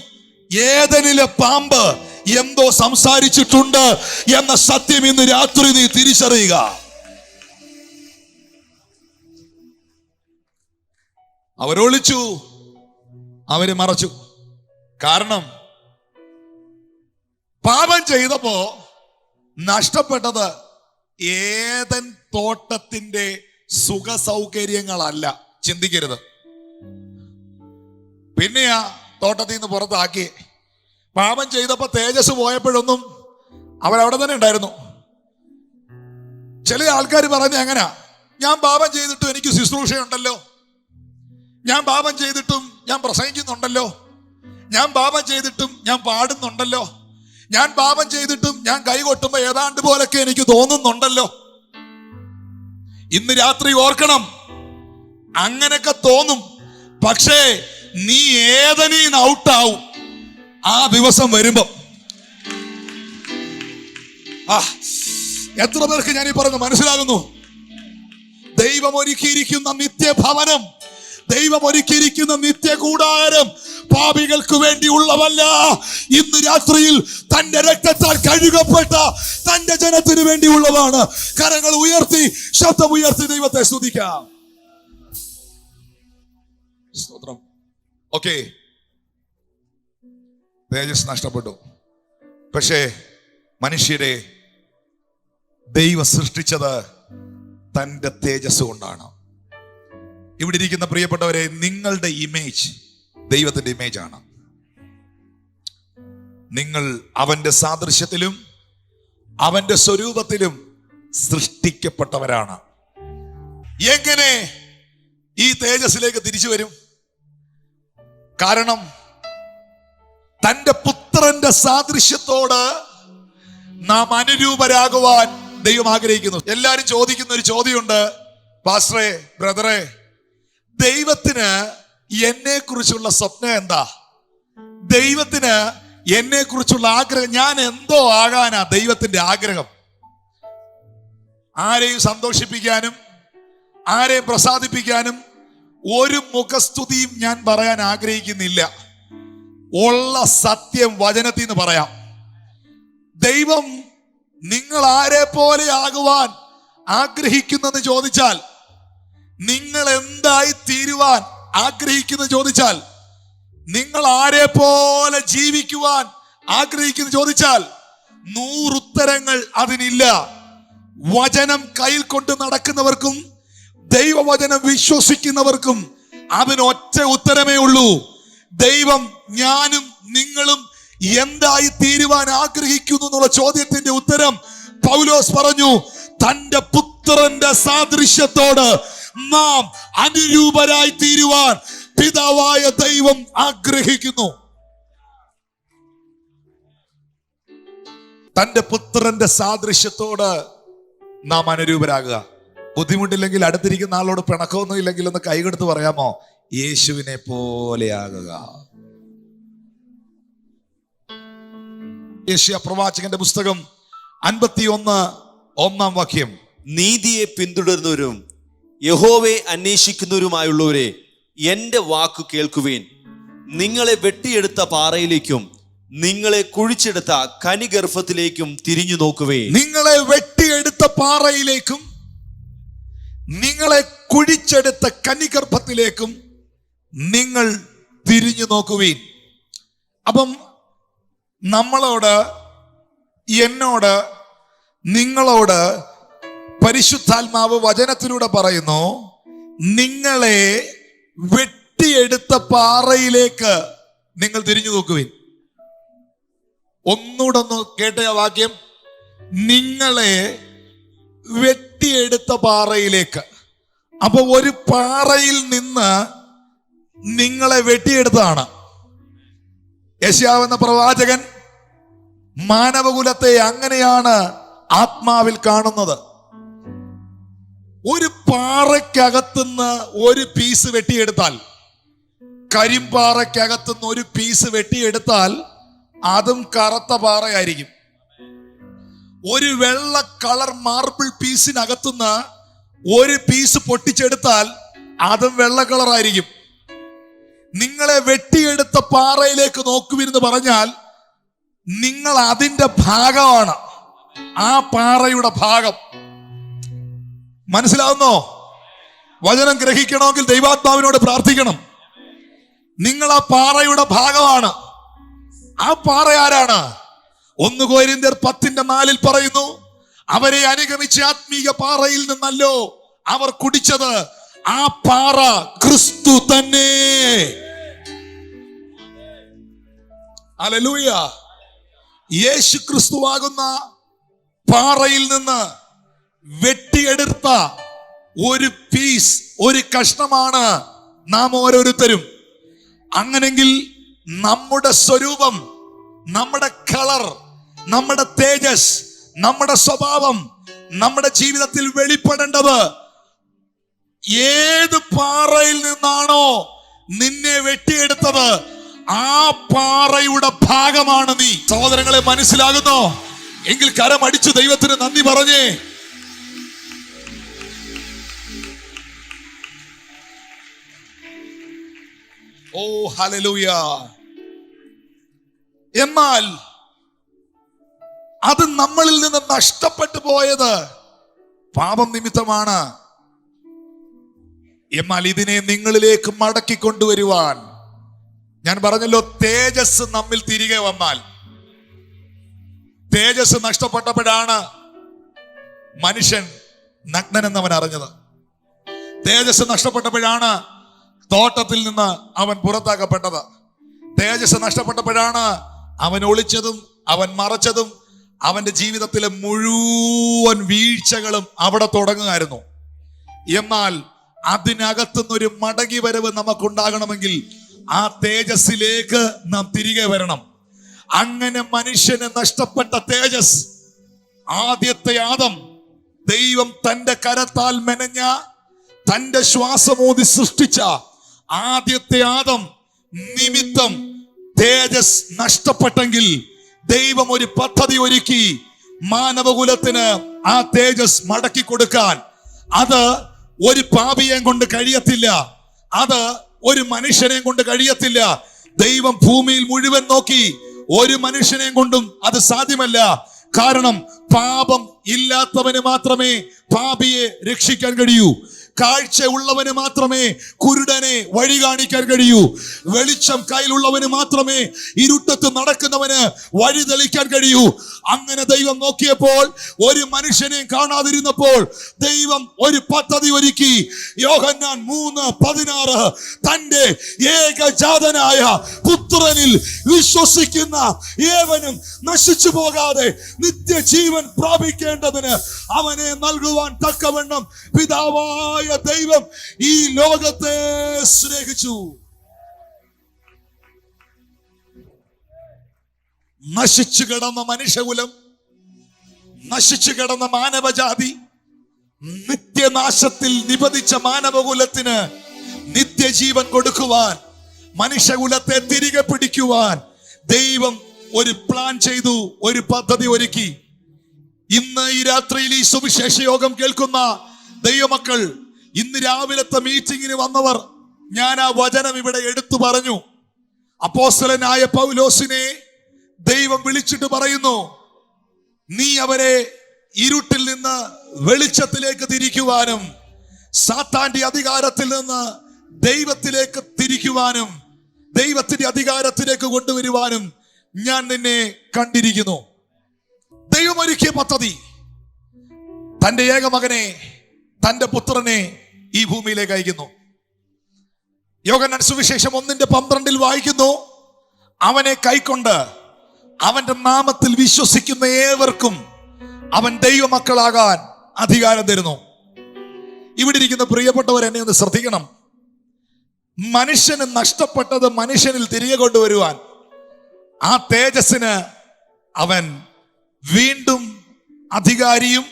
ഏദനിലെ പാമ്പ് എന്തോ സംസാരിച്ചിട്ടുണ്ട് എന്ന സത്യം ഇന്ന് രാത്രി നീ തിരിച്ചറിയുക. അവരൊളിച്ചു, അവര് മറച്ചു. കാരണം പാപം ചെയ്തപ്പോ നഷ്ടപ്പെട്ടത് ഏദൻ തോട്ടത്തിന്റെ സുഖ സൗകര്യങ്ങളല്ല. ചിന്തിക്കരുത്. പിന്നെയാ തോട്ടത്തിൽ നിന്ന് പുറത്താക്കി. പാപം ചെയ്തപ്പോ തേജസ് പോയപ്പോഴൊന്നും അവരവിടെ തന്നെ ഉണ്ടായിരുന്നു. ചില ആൾക്കാർ പറഞ്ഞ എങ്ങനാ, ഞാൻ പാപം ചെയ്തിട്ടും എനിക്ക് ശുശ്രൂഷയുണ്ടല്ലോ, ഞാൻ പാപം ചെയ്തിട്ടും ഞാൻ പ്രസംഗിക്കുന്നുണ്ടല്ലോ, ഞാൻ പാപം ചെയ്തിട്ടും ഞാൻ പാടുന്നുണ്ടല്ലോ, ഞാൻ പാപം ചെയ്തിട്ടും ഞാൻ കൈകൊട്ടുമ്പോ ഏതാണ്ട് പോലൊക്കെ എനിക്ക് തോന്നുന്നുണ്ടല്ലോ. ഇന്ന് രാത്രി ഓർക്കണം, അങ്ങനൊക്കെ തോന്നും. പക്ഷേ നീ ഏതനീന്ന് ഔട്ടാവും ആ ദിവസം വരുമ്പോ. എത്ര പേർക്ക് ഞാൻ ഈ പറയുന്നത് മനസ്സിലാകുന്നു? ദൈവം ഒരുക്കിയിരിക്കുന്ന നിത്യഭവനം, ദൈവം ഒരുക്കിയിരിക്കുന്ന നിത്യകൂടാരം പാപികൾക്ക് വേണ്ടിയുള്ളവല്ല. ഇന്ന് രാത്രിയിൽ തന്റെ രക്തത്താൽ കഴുകപ്പെട്ട തന്റെ ജനത്തിന് വേണ്ടിയുള്ളതാണ്. കരങ്ങൾ ഉയർത്തി, ശബ്ദം ഉയർത്തി ദൈവത്തെ സ്തുതിക്കാം. സ്തോത്രം. ഓക്കേ, തേജസ് നഷ്ടപ്പെട്ടു. പക്ഷേ മനുഷ്യരെ ദൈവം സൃഷ്ടിച്ചത് തന്റെ തേജസ് കൊണ്ടാണ്. ഇവിടെ ഇരിക്കുന്ന പ്രിയപ്പെട്ടവരെ, നിങ്ങളുടെ ഇമേജ് ദൈവത്തിന്റെ ഇമേജ് ആണ്. നിങ്ങൾ അവന്റെ സാദൃശ്യത്തിലും അവന്റെ സ്വരൂപത്തിലും സൃഷ്ടിക്കപ്പെട്ടവരാണ്. എങ്ങനെ ഈ തേജസ്സിലേക്ക് തിരിച്ചു വരും? കാരണം തന്റെ പുത്രന്റെ സാദൃശ്യത്തോട് നാം അനുരൂപരാകുവാൻ ദൈവം ആഗ്രഹിക്കുന്നു. എല്ലാരും ചോദിക്കുന്ന ഒരു ചോദ്യമുണ്ട്, പാസ്റ്ററെ, ബ്രദറെ, ദൈവത്തിന് എന്നെ കുറിച്ചുള്ള സ്വപ്നം എന്താ? ദൈവത്തിന് എന്നെ കുറിച്ചുള്ള ആഗ്രഹം, ഞാൻ എന്തോ ആകാനാ ദൈവത്തിന്റെ ആഗ്രഹം? ആരെയും സന്തോഷിപ്പിക്കാനും ആരെയും പ്രസാദിപ്പിക്കാനും ഒരു മുഖസ്തുതിയും ഞാൻ പറയാൻ ആഗ്രഹിക്കുന്നില്ല. ഉള്ള സത്യം വചനത്തിൽ നിന്ന് പറയാം. ദൈവം നിങ്ങൾ ആരെ പോലെ ആകുവാൻ ആഗ്രഹിക്കുന്നെന്ന് ചോദിച്ചാൽ, നിങ്ങൾ എന്തായി തീരുവാൻ ആഗ്രഹിക്കുന്നു ചോദിച്ചാൽ, നിങ്ങൾ ആരെ പോലെ ജീവിക്കുവാൻ ആഗ്രഹിക്കുന്നു ചോദിച്ചാൽ 100 ഉത്തരങ്ങൾ അതിനില്ല. വചനം കയ്യിൽ കൊണ്ട് നടക്കുന്നവർക്കും ദൈവവചനം വിശ്വസിക്കുന്നവർക്കും അതിനൊറ്റ ഉത്തരമേ ഉള്ളൂ. ദൈവം ഞാനും നിങ്ങളും എന്തായി തീരുവാൻ ആഗ്രഹിക്കുന്നു എന്നുള്ള ചോദ്യത്തിന്റെ ഉത്തരം പൗലോസ് പറഞ്ഞു, തന്റെ പുത്രന്റെ സാദൃശ്യത്തോട് നാം അനുരൂപരായി തീരുവാൻ പിതാവായ ദൈവം ആഗ്രഹിക്കുന്നു. തന്റെ പുത്രന്റെ സാദൃശ്യത്തോട് നാം അനുരൂപരാകുക. ബുദ്ധിമുട്ടില്ലെങ്കിൽ അടുത്തിരിക്കുന്ന ആളോട് പിണക്കമൊന്നും ഇല്ലെങ്കിൽ ഒന്ന് കൈകൊടുത്ത് പറയാമോ, യേശുവിനെ പോലെയാകുക. യെശയ്യാ പ്രവാചകന്റെ പുസ്തകം 51:1 നീതിയെ പിന്തുടരുന്നവരും യഹോവയെ അന്വേഷിക്കുന്നവരുമായുള്ളവരെ, എന്റെ വാക്കു കേൾക്കുവേൻ. നിങ്ങളെ വെട്ടിയെടുത്ത പാറയിലേക്കും നിങ്ങളെ കുഴിച്ചെടുത്ത കനിഗർഭത്തിലേക്കും തിരിഞ്ഞു നോക്കുവേ. നിങ്ങളെ വെട്ടിയെടുത്ത പാറയിലേക്കും നിങ്ങളെ കുഴിച്ചെടുത്ത കനിഗർഭത്തിലേക്കും നിങ്ങൾ തിരിഞ്ഞു നോക്കുവീൻ. അപ്പം നമ്മളോട്, എന്നോട്, നിങ്ങളോട് പരിശുദ്ധാത്മാവ് വചനത്തിലൂടെ പറയുന്നു, നിങ്ങളെ വെട്ടിയെടുത്ത പാറയിലേക്ക് നിങ്ങൾ തിരിഞ്ഞു നോക്കുവിൻ. ഒന്നുകൂടെ ഒന്ന് കേട്ട ആ വാക്യം, നിങ്ങളെ വെട്ടിയെടുത്ത പാറയിലേക്ക്. അപ്പൊ ഒരു പാറയിൽ നിന്ന് നിങ്ങളെ വെട്ടിയെടുത്തതാണ്. യെശയ്യാവെന്ന പ്രവാചകൻ മാനവകുലത്തെ അങ്ങനെയാണ് ആത്മാവിൽ കാണുന്നത്. ഒരു പാറയ്ക്കകത്തുനിന്ന് ഒരു പീസ് വെട്ടിയെടുത്താൽ, കരിമ്പാറയ്ക്കകത്തുനിന്ന് ഒരു പീസ് വെട്ടിയെടുത്താൽ അതും കറുത്ത പാറയായിരിക്കും. ഒരു വെള്ള കളർ മാർബിൾ പീസിനകത്തുനിന്ന് ഒരു പീസ് പൊട്ടിച്ചെടുത്താൽ അതും വെള്ള കളറായിരിക്കും. നിങ്ങളെ വെട്ടിയെടുത്ത പാറയിലേക്ക് നോക്കുവിനെന്ന് പറഞ്ഞാൽ നിങ്ങൾ അതിന്റെ ഭാഗമാണ്, ആ പാറയുടെ ഭാഗം. മനസ്സിലാവുന്നോ? വചനം ഗ്രഹിക്കണമെങ്കിൽ ദൈവാത്മാവിനോട് പ്രാർത്ഥിക്കണം. നിങ്ങൾ ആ പാറയുടെ ഭാഗമാണ്. ആ പാറ ആരാണ്? 1 കൊരിന്ത്യർ 10:4 പറയുന്നു, അവരെ അനുഗമിച്ച ആത്മീയ പാറയിൽ നിന്നല്ലോ അവർ കുടിച്ചത്, ആ പാറ ക്രിസ്തു തന്നെ. ഹല്ലേലൂയ. യേശു ക്രിസ്തുവാകുന്ന പാറയിൽ നിന്ന് വെട്ടിയെടുത്ത ഒരു പീസ്, ഒരു കഷ്ണമാണ് നാം ഓരോരുത്തരും. അങ്ങനെങ്കിൽ നമ്മുടെ സ്വരൂപം, നമ്മുടെ കളർ, നമ്മുടെ തേജസ്, നമ്മുടെ സ്വഭാവം നമ്മുടെ ജീവിതത്തിൽ വെളിപ്പെടേണ്ടത് ഏത് പാറയിൽ നിന്നാണോ നിന്നെ വെട്ടിയെടുത്തത്, ആ പാറയുടെ ഭാഗമാണ് നീ. സഹോദരങ്ങളെ, മനസ്സിലാകുന്നോ? എങ്കിൽ കരമടിച്ചു ദൈവത്തിന് നന്ദി പറഞ്ഞേ. ഓ ഹല്ലേലൂയ. എന്നാൽ അത് നമ്മളിൽ നിന്ന് നഷ്ടപ്പെട്ടു പോയത് പാപം നിമിത്തമാണ്. എന്നാൽ ഇതിനെ നിങ്ങളിലേക്ക് മടക്കി കൊണ്ടുവരുവാൻ, ഞാൻ പറഞ്ഞല്ലോ, തേജസ് നമ്മിൽ തിരികെ വന്നാൽ, തേജസ് നഷ്ടപ്പെട്ടപ്പോഴാണ് മനുഷ്യൻ നഗ്നനെന്നവൻ അറിഞ്ഞത്. തേജസ് നഷ്ടപ്പെട്ടപ്പോഴാണ് തോട്ടത്തിൽ നിന്ന് അവൻ പുറത്താക്കപ്പെട്ടത്. തേജസ് നഷ്ടപ്പെട്ടപ്പോഴാണ് അവൻ ഒളിച്ചതും അവൻ മറച്ചതും അവന്റെ ജീവിതത്തിലെ മുഴുവൻ വീഴ്ചകളും അവിടെ തുടങ്ങുമായിരുന്നു. എന്നാൽ അതിനകത്തുനിന്നൊരു മടങ്ങി വരവ് നമുക്കുണ്ടാകണമെങ്കിൽ ആ തേജസ്സിലേക്ക് നാം തിരികെ വരണം. അങ്ങനെ മനുഷ്യന് നഷ്ടപ്പെട്ട തേജസ്, ആദ്യത്തെ ആദം ദൈവം തന്റെ കരത്താൽ മെനഞ്ഞ, തന്റെ ശ്വാസമോദി സൃഷ്ടിച്ച ആദ്യത്തെ ആദം നിമിത്തം തേജസ് നഷ്ടപ്പെട്ടെങ്കിൽ ദൈവം ഒരു പദ്ധതി ഒരുക്കി മാനവകുലത്തിന് ആ തേജസ് മടക്കി കൊടുക്കാൻ. അത് ഒരു പാപിയെയും കൊണ്ട് കഴിയത്തില്ല, അത് ഒരു മനുഷ്യനെയും കൊണ്ട് കഴിയത്തില്ല. ദൈവം ഭൂമിയിൽ മുഴുവൻ നോക്കി, ഒരു മനുഷ്യനെയും കൊണ്ടും അത് സാധ്യമല്ല. കാരണം പാപം ഇല്ലാത്തവന് മാത്രമേ പാപിയെ രക്ഷിക്കാൻ കഴിയൂ. കാഴ്ച ഉള്ളവന് മാത്രമേ കുരുടനെ വഴി കാണിക്കാൻ കഴിയൂ. വെളിച്ചം കയ്യിലുള്ളവന് മാത്രമേ ഇരുട്ടത്ത് നടക്കുന്നവന് വഴി തെളിക്കാൻ കഴിയൂ. അങ്ങനെ ദൈവം നോക്കിയപ്പോൾ ഒരു മനുഷ്യനെയും കാണാതിരുന്നപ്പോൾ ദൈവം ഒരു പദ്ധതി ഒരുക്കി. യോഹന്നാൻ 3:16 തന്റെ ഏകജാതനായ പുത്രനിൽ വിശ്വസിക്കുന്ന ഏവനും നശിച്ചു പോകാതെ നിത്യജീവൻ പ്രാപിക്കേണ്ടതിന് അവനെ നൽകുവാൻ തക്കവണ്ണം പിതാവായ ദൈവം ഈ ലോകത്തെ സ്നേഹിച്ചു. നശിച്ചു കിടന്ന മനുഷ്യകുലം, നശിച്ചു കിടന്ന മാനവജാതി, നിത്യനാശത്തിൽ നിപതിച്ച മാനവകുലത്തിന് നിത്യജീവൻ കൊടുക്കുവാൻ, മനുഷ്യകുലത്തെ തിരികെ പിടിക്കുവാൻ ദൈവം ഒരു പ്ലാൻ ചെയ്തു, ഒരു പദ്ധതി ഒരുക്കി. ഇന്ന് ഈ രാത്രിയിൽ ഈ സുവിശേഷ യോഗം കേൾക്കുന്ന ദൈവമക്കൾ, ഇന്ന് രാവിലത്തെ മീറ്റിംഗിന് വന്നവർ, ഞാൻ ആ വചനം ഇവിടെ എടുത്തു പറഞ്ഞു. അപ്പോസ്തലനായ പൗലോസിനെ ദൈവം വിളിച്ചിട്ട് പറയുന്നു, നീ അവരെ ഇരുട്ടിൽ നിന്ന് വെളിച്ചത്തിലേക്ക് തിരിക്കുവാനും സാത്താന്റെ അധികാരത്തിൽ നിന്ന് ദൈവത്തിലേക്ക് തിരിക്കുവാനും ദൈവത്തിന്റെ അധികാരത്തിലേക്ക് കൊണ്ടുവരുവാനും ഞാൻ നിന്നെ കണ്ടിരിക്കുന്നു. ദൈവം ഒരുക്കിയ പദ്ധതി തന്റെ ഏകമകനെ, തന്റെ പുത്രനെ ഈ ഭൂമിയിലേക്ക് അയക്കുന്നു. യോഹന്നാൻ സുവിശേഷം 1:12 വായിക്കുന്നു, അവനെ കൈക്കൊണ്ട് അവന്റെ നാമത്തിൽ വിശ്വസിക്കുന്ന ഏവർക്കും അവൻ ദൈവമക്കളാകാൻ അധികാരം തരുന്നു. ഇവിടെ ഇരിക്കുന്ന പ്രിയപ്പെട്ടവർ എന്നെ ഒന്ന് ശ്രദ്ധിക്കണം. മനുഷ്യന് നഷ്ടപ്പെട്ടത് മനുഷ്യനിൽ തിരികെ കൊണ്ടുവരുവാൻ, ആ തേജസ്സിന് അവൻ വീണ്ടും അധികാരിയും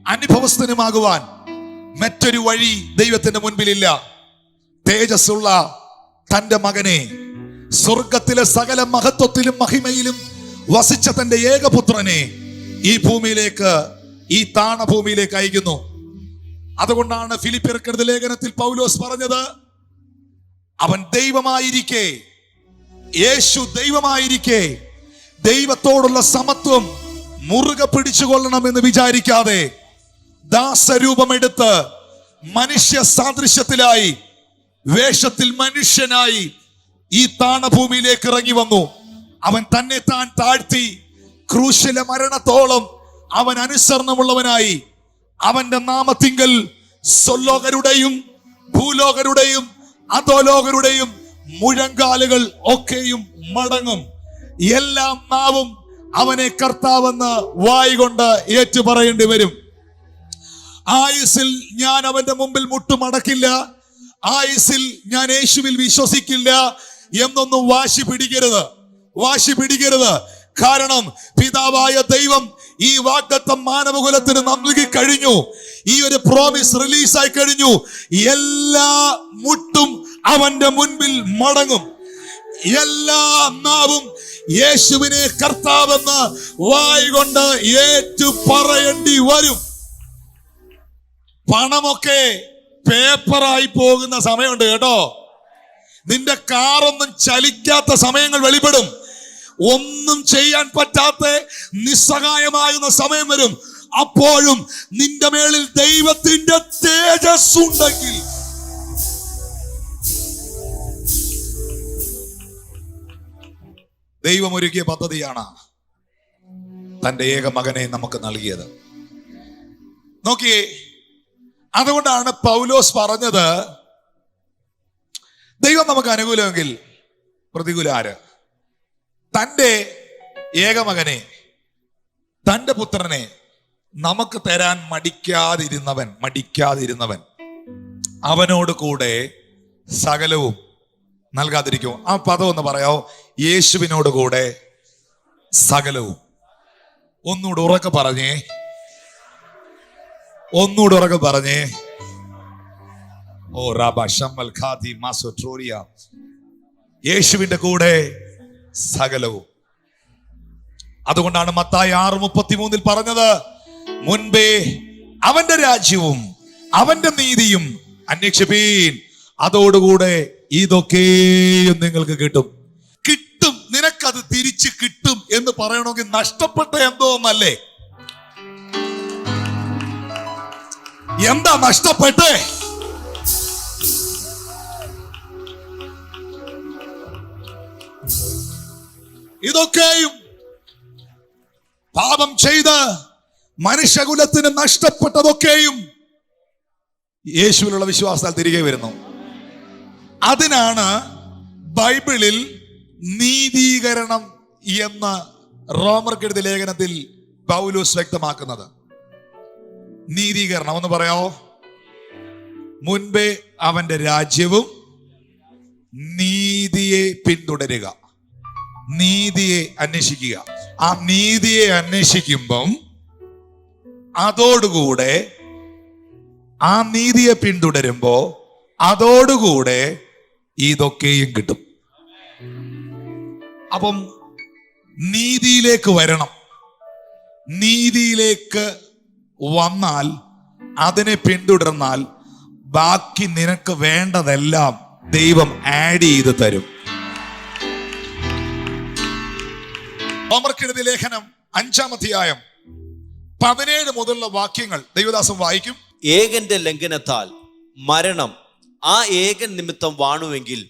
അനുഭവസ്ഥനുമാകുവാൻ മറ്റൊരു വഴി ദൈവത്തിന്റെ മുൻപിലില്ല. തേജസ്സുള്ള തന്റെ മകനെ, സ്വർഗത്തിലെ സകല മഹത്വത്തിലും മഹിമയിലും വസിച്ച തന്റെ ഏകപുത്രനെ ഈ ഭൂമിയിലേക്ക്, ഈ താണഭൂമിയിലേക്ക് അയക്കുന്നു. അതുകൊണ്ടാണ് ഫിലിപ്പിയർക്കെഴുതിയ ലേഖനത്തിൽ പൗലോസ് പറഞ്ഞത്, അവൻ ദൈവമായിരിക്കെ, യേശു ദൈവമായിരിക്കെ ദൈവത്തോടുള്ള സമത്വം മുറുകെ പിടിച്ചുകൊള്ളണമെന്ന് വിചാരിക്കാതെ ദാസരൂപമെടുത്ത് മനുഷ്യ സാദൃശ്യത്തിലായി, വേഷത്തിൽ മനുഷ്യനായി ഈ താണഭൂമിയിലേക്ക് ഇറങ്ങി വന്നു. അവൻ തന്നെ താൻ താഴ്ത്തി ക്രൂശിലെ മരണത്തോളം അവൻ അനുസരണമുള്ളവനായി. അവന്റെ നാമത്തിങ്കൽ സ്വലോകരുടെയും ഭൂലോകരുടെയും അധോലോകരുടെയും മുഴങ്കാലുകൾ ഒക്കെയും മടങ്ങും. എല്ലാം നാവും അവനെ കർത്താവെന്ന് വായ് കൊണ്ട് ഏറ്റുപറയേണ്ടി വരും. ആയുസിൽ ഞാൻ അവന്റെ മുമ്പിൽ മുട്ടുമടക്കില്ല, ആയുസിൽ ഞാൻ യേശുവിൽ വിശ്വസിക്കില്ല എന്നൊന്നും വാശി പിടിക്കരുത്. കാരണം പിതാവായ ദൈവം ഈ വാഗ്ദത്തം മാനവകുലത്തിന് നൽകി കഴിഞ്ഞു. ഈ ഒരു പ്രോമിസ് റിലീസായി കഴിഞ്ഞു. എല്ലാ മുട്ടും അവന്റെ മുൻപിൽ മടങ്ങും, എല്ലാ നാവും യേശുവിനെ കർത്താവെന്ന് വായ് കൊണ്ട് ഏറ്റു പറയേണ്ടി വരും. പണമൊക്കെ പേപ്പറായി പോകുന്ന സമയമുണ്ട് കേട്ടോ. നിന്റെ കാറൊന്നും ചലിക്കാത്ത സമയങ്ങൾ വെളിപ്പെടും. ഒന്നും ചെയ്യാൻ പറ്റാത്ത നിസ്സഹായമാകുന്ന സമയം വരും. അപ്പോഴും നിന്റെ മേളിൽ ദൈവത്തിന്റെ തേജസ് ഉണ്ടെങ്കിൽ ദൈവം ഒരുക്കിയ പദ്ധതിയാണ് തന്റെ ഏക മകനെ നമുക്ക് നൽകിയത്. നോക്കിയേ, അതുകൊണ്ടാണ് പൗലോസ് പറഞ്ഞത്, ദൈവം നമുക്ക് അനുകൂലമെങ്കിൽ പ്രതികൂല ആര്? തന്റെ ഏകമകനെ, തന്റെ പുത്രനെ നമുക്ക് തരാൻ മടിക്കാതിരുന്നവൻ അവനോട് കൂടെ സകലവും നൽകാതിരിക്കും. ആ പദം ഒന്ന് പറയാവോ? യേശുവിനോട് കൂടെ സകലവും. ഒന്നുകൂടെ ഉറക്കെ പറഞ്ഞേ. ഓ റാബ ഷമ്മൽ ഖാദി മാസോ ട്രോറിയ. യേശുവിന്റെ കൂടെ സകലവും. അതുകൊണ്ടാണ് മത്തായി 6:33 പറഞ്ഞത്, മുൻപേ അവന്റെ രാജ്യവും അവന്റെ നീതിയും അന്വേഷിപ്പീൻ, അതോടുകൂടെ ഇതൊക്കെയും നിങ്ങൾക്ക് കിട്ടും. കിട്ടും, നിനക്കത് തിരിച്ച് കിട്ടും എന്ന് പറയണമെങ്കിൽ നഷ്ടപ്പെട്ട എന്തോ ഒന്നല്ലേ? എന്താ നഷ്ടപ്പെട്ടേ? ഇതൊക്കെയും പാപം ചെയ്ത് മനുഷ്യകുലത്തിന് നഷ്ടപ്പെട്ടതൊക്കെയും യേശുവിലുള്ള വിശ്വാസത്താൽ തിരികെ വരുന്നു. അതിനാണ് ബൈബിളിൽ നീതീകരണം എന്ന് റോമർക്കെഴുതിയ ലേഖനത്തിൽ പൗലോസ് വ്യക്തമാക്കുന്നത്. നീതീകരണം എന്ന് പറയാമോ? മുൻപേ അവന്റെ രാജ്യവും നീതിയെ പിന്തുടരുക, നീതിയെ അന്വേഷിക്കുക. ആ നീതിയെ അന്വേഷിക്കുമ്പം അതോടുകൂടെ, ആ നീതിയെ പിന്തുടരുമ്പോ അതോടുകൂടെ ഇതൊക്കെയും കിട്ടും. അപ്പം നീതിയിലേക്ക് വരണം. നീതിയിലേക്ക് വന്നാൽ, അതിനെ പിന്തുടർന്നാൽ ബാക്കി നിനക്ക് വേണ്ടതെല്ലാം ദൈവം ആഡ് ചെയ്ത് തരും. റോമർക്കെഴുതിയ ലേഖനം 5-ാം അധ്യായം 17 മുതലുള്ള വാക്യങ്ങൾ ദൈവദാസൻ വായിക്കും. ഏകന്റെ ലംഘനത്താൽ മരണം ആ ഏകൻ നിമിത്തം വാണുവെങ്കിൽ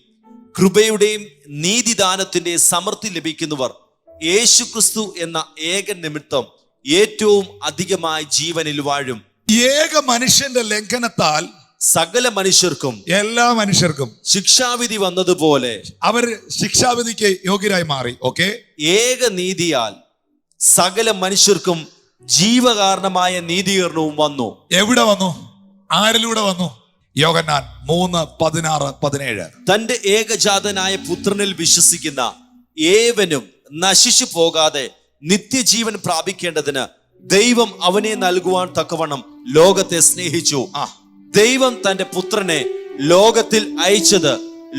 കൃപയുടെയും നീതിദാനത്തിന്റെ സമൃദ്ധി ലഭിക്കുന്നവർ യേശുക്രിസ്തു എന്ന ഏകൻ നിമിത്തം ഏറ്റവും അധികമായി ജീവനിൽ വാഴും. ഏക മനുഷ്യന്റെ ലംഘനത്താൽ സകല മനുഷ്യർക്കും, എല്ലാ മനുഷ്യർക്കും ശിക്ഷാവിധി വന്നതുപോലെ അവർ ശിക്ഷാവിധിക്ക് യോഗ്യരായി മാറി. ഓക്കെ, ഏക നീതിയാൽ സകല മനുഷ്യർക്കും ജീവകാരണമായ നീതീകരണവും വന്നു. എവിടെ വന്നു? ആരിലൂടെ വന്നു? യോഹന്നാൻ 3:16-17. തന്റെ ഏകജാതനായ പുത്രനിൽ വിശ്വസിക്കുന്ന ഏവനും നശിച്ചു പോകാതെ നിത്യജീവൻ പ്രാപിക്കേണ്ടതിന് ദൈവം അവനെ നൽകുവാൻ തക്കവണ്ണം ലോകത്തെ സ്നേഹിച്ചു. ദൈവം തന്റെ പുത്രനെ ലോകത്തിൽ അയച്ചത്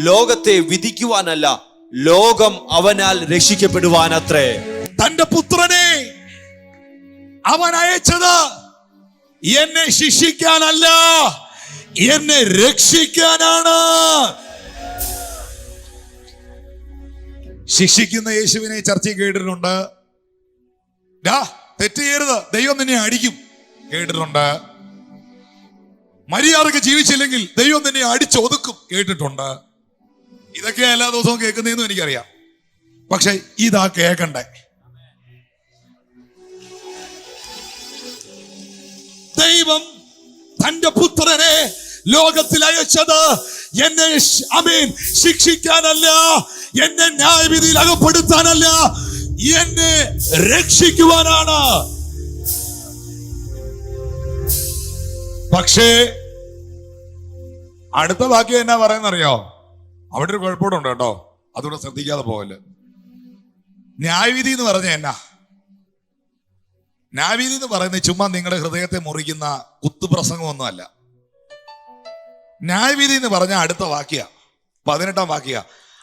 ലോകത്തെ വിധിക്കുവാനല്ല, ലോകം അവനാൽ രക്ഷിക്കപ്പെടുവാനത്രേ. തന്റെ പുത്രനെ അവൻ അയച്ചത് എന്നെ ശിക്ഷിക്കാനല്ല, എന്നെ രക്ഷിക്കാനാണ്. ശിക്ഷിക്കുന്ന യേശുവിനെ ചർച്ച കേട്ടിട്ടുണ്ട്. തെറ്റ് ചെയ്യരുത്, ദൈവം നിന്നെ അടിക്കും, കേട്ടിട്ടുണ്ട്. മര്യാദക്ക് ജീവിച്ചില്ലെങ്കിൽ ദൈവം നിന്നെ അടിച്ചൊതുക്കും, കേട്ടിട്ടുണ്ട്. ഇതൊക്കെ എല്ലാ ദിവസവും കേൾക്കുന്നതെന്നും എനിക്കറിയാം. പക്ഷെ ഇതാ കേൾക്കണ്ടേ? ദൈവം തന്റെ പുത്രനെ ലോകത്തിൽ അയച്ചത് എന്നെ ശിക്ഷിക്കാനല്ല, എന്നെ ന്യായവിധിയിൽ അകപ്പെടുത്താനല്ല, എന്നെ രക്ഷിക്കുവാനാണ്. പക്ഷേ അടുത്ത വാക്യം എന്നാ പറയുന്നറിയോ? അവിടെ ഒരു കുഴപ്പമുണ്ട് കേട്ടോ, അതുകൂടെ ശ്രദ്ധിക്കാതെ പോകല്. ന്യായവിധി എന്ന് പറഞ്ഞ എന്നാ? ന്യായവിധി എന്ന് പറയുന്നത് ചുമ്മാ നിങ്ങളുടെ ഹൃദയത്തെ മുറിക്കുന്ന കുത്തുപ്രസംഗമൊന്നും അല്ല. ന്യായവിധി എന്ന് പറഞ്ഞ അടുത്ത വാക്യ 18-ാം വാക്യ,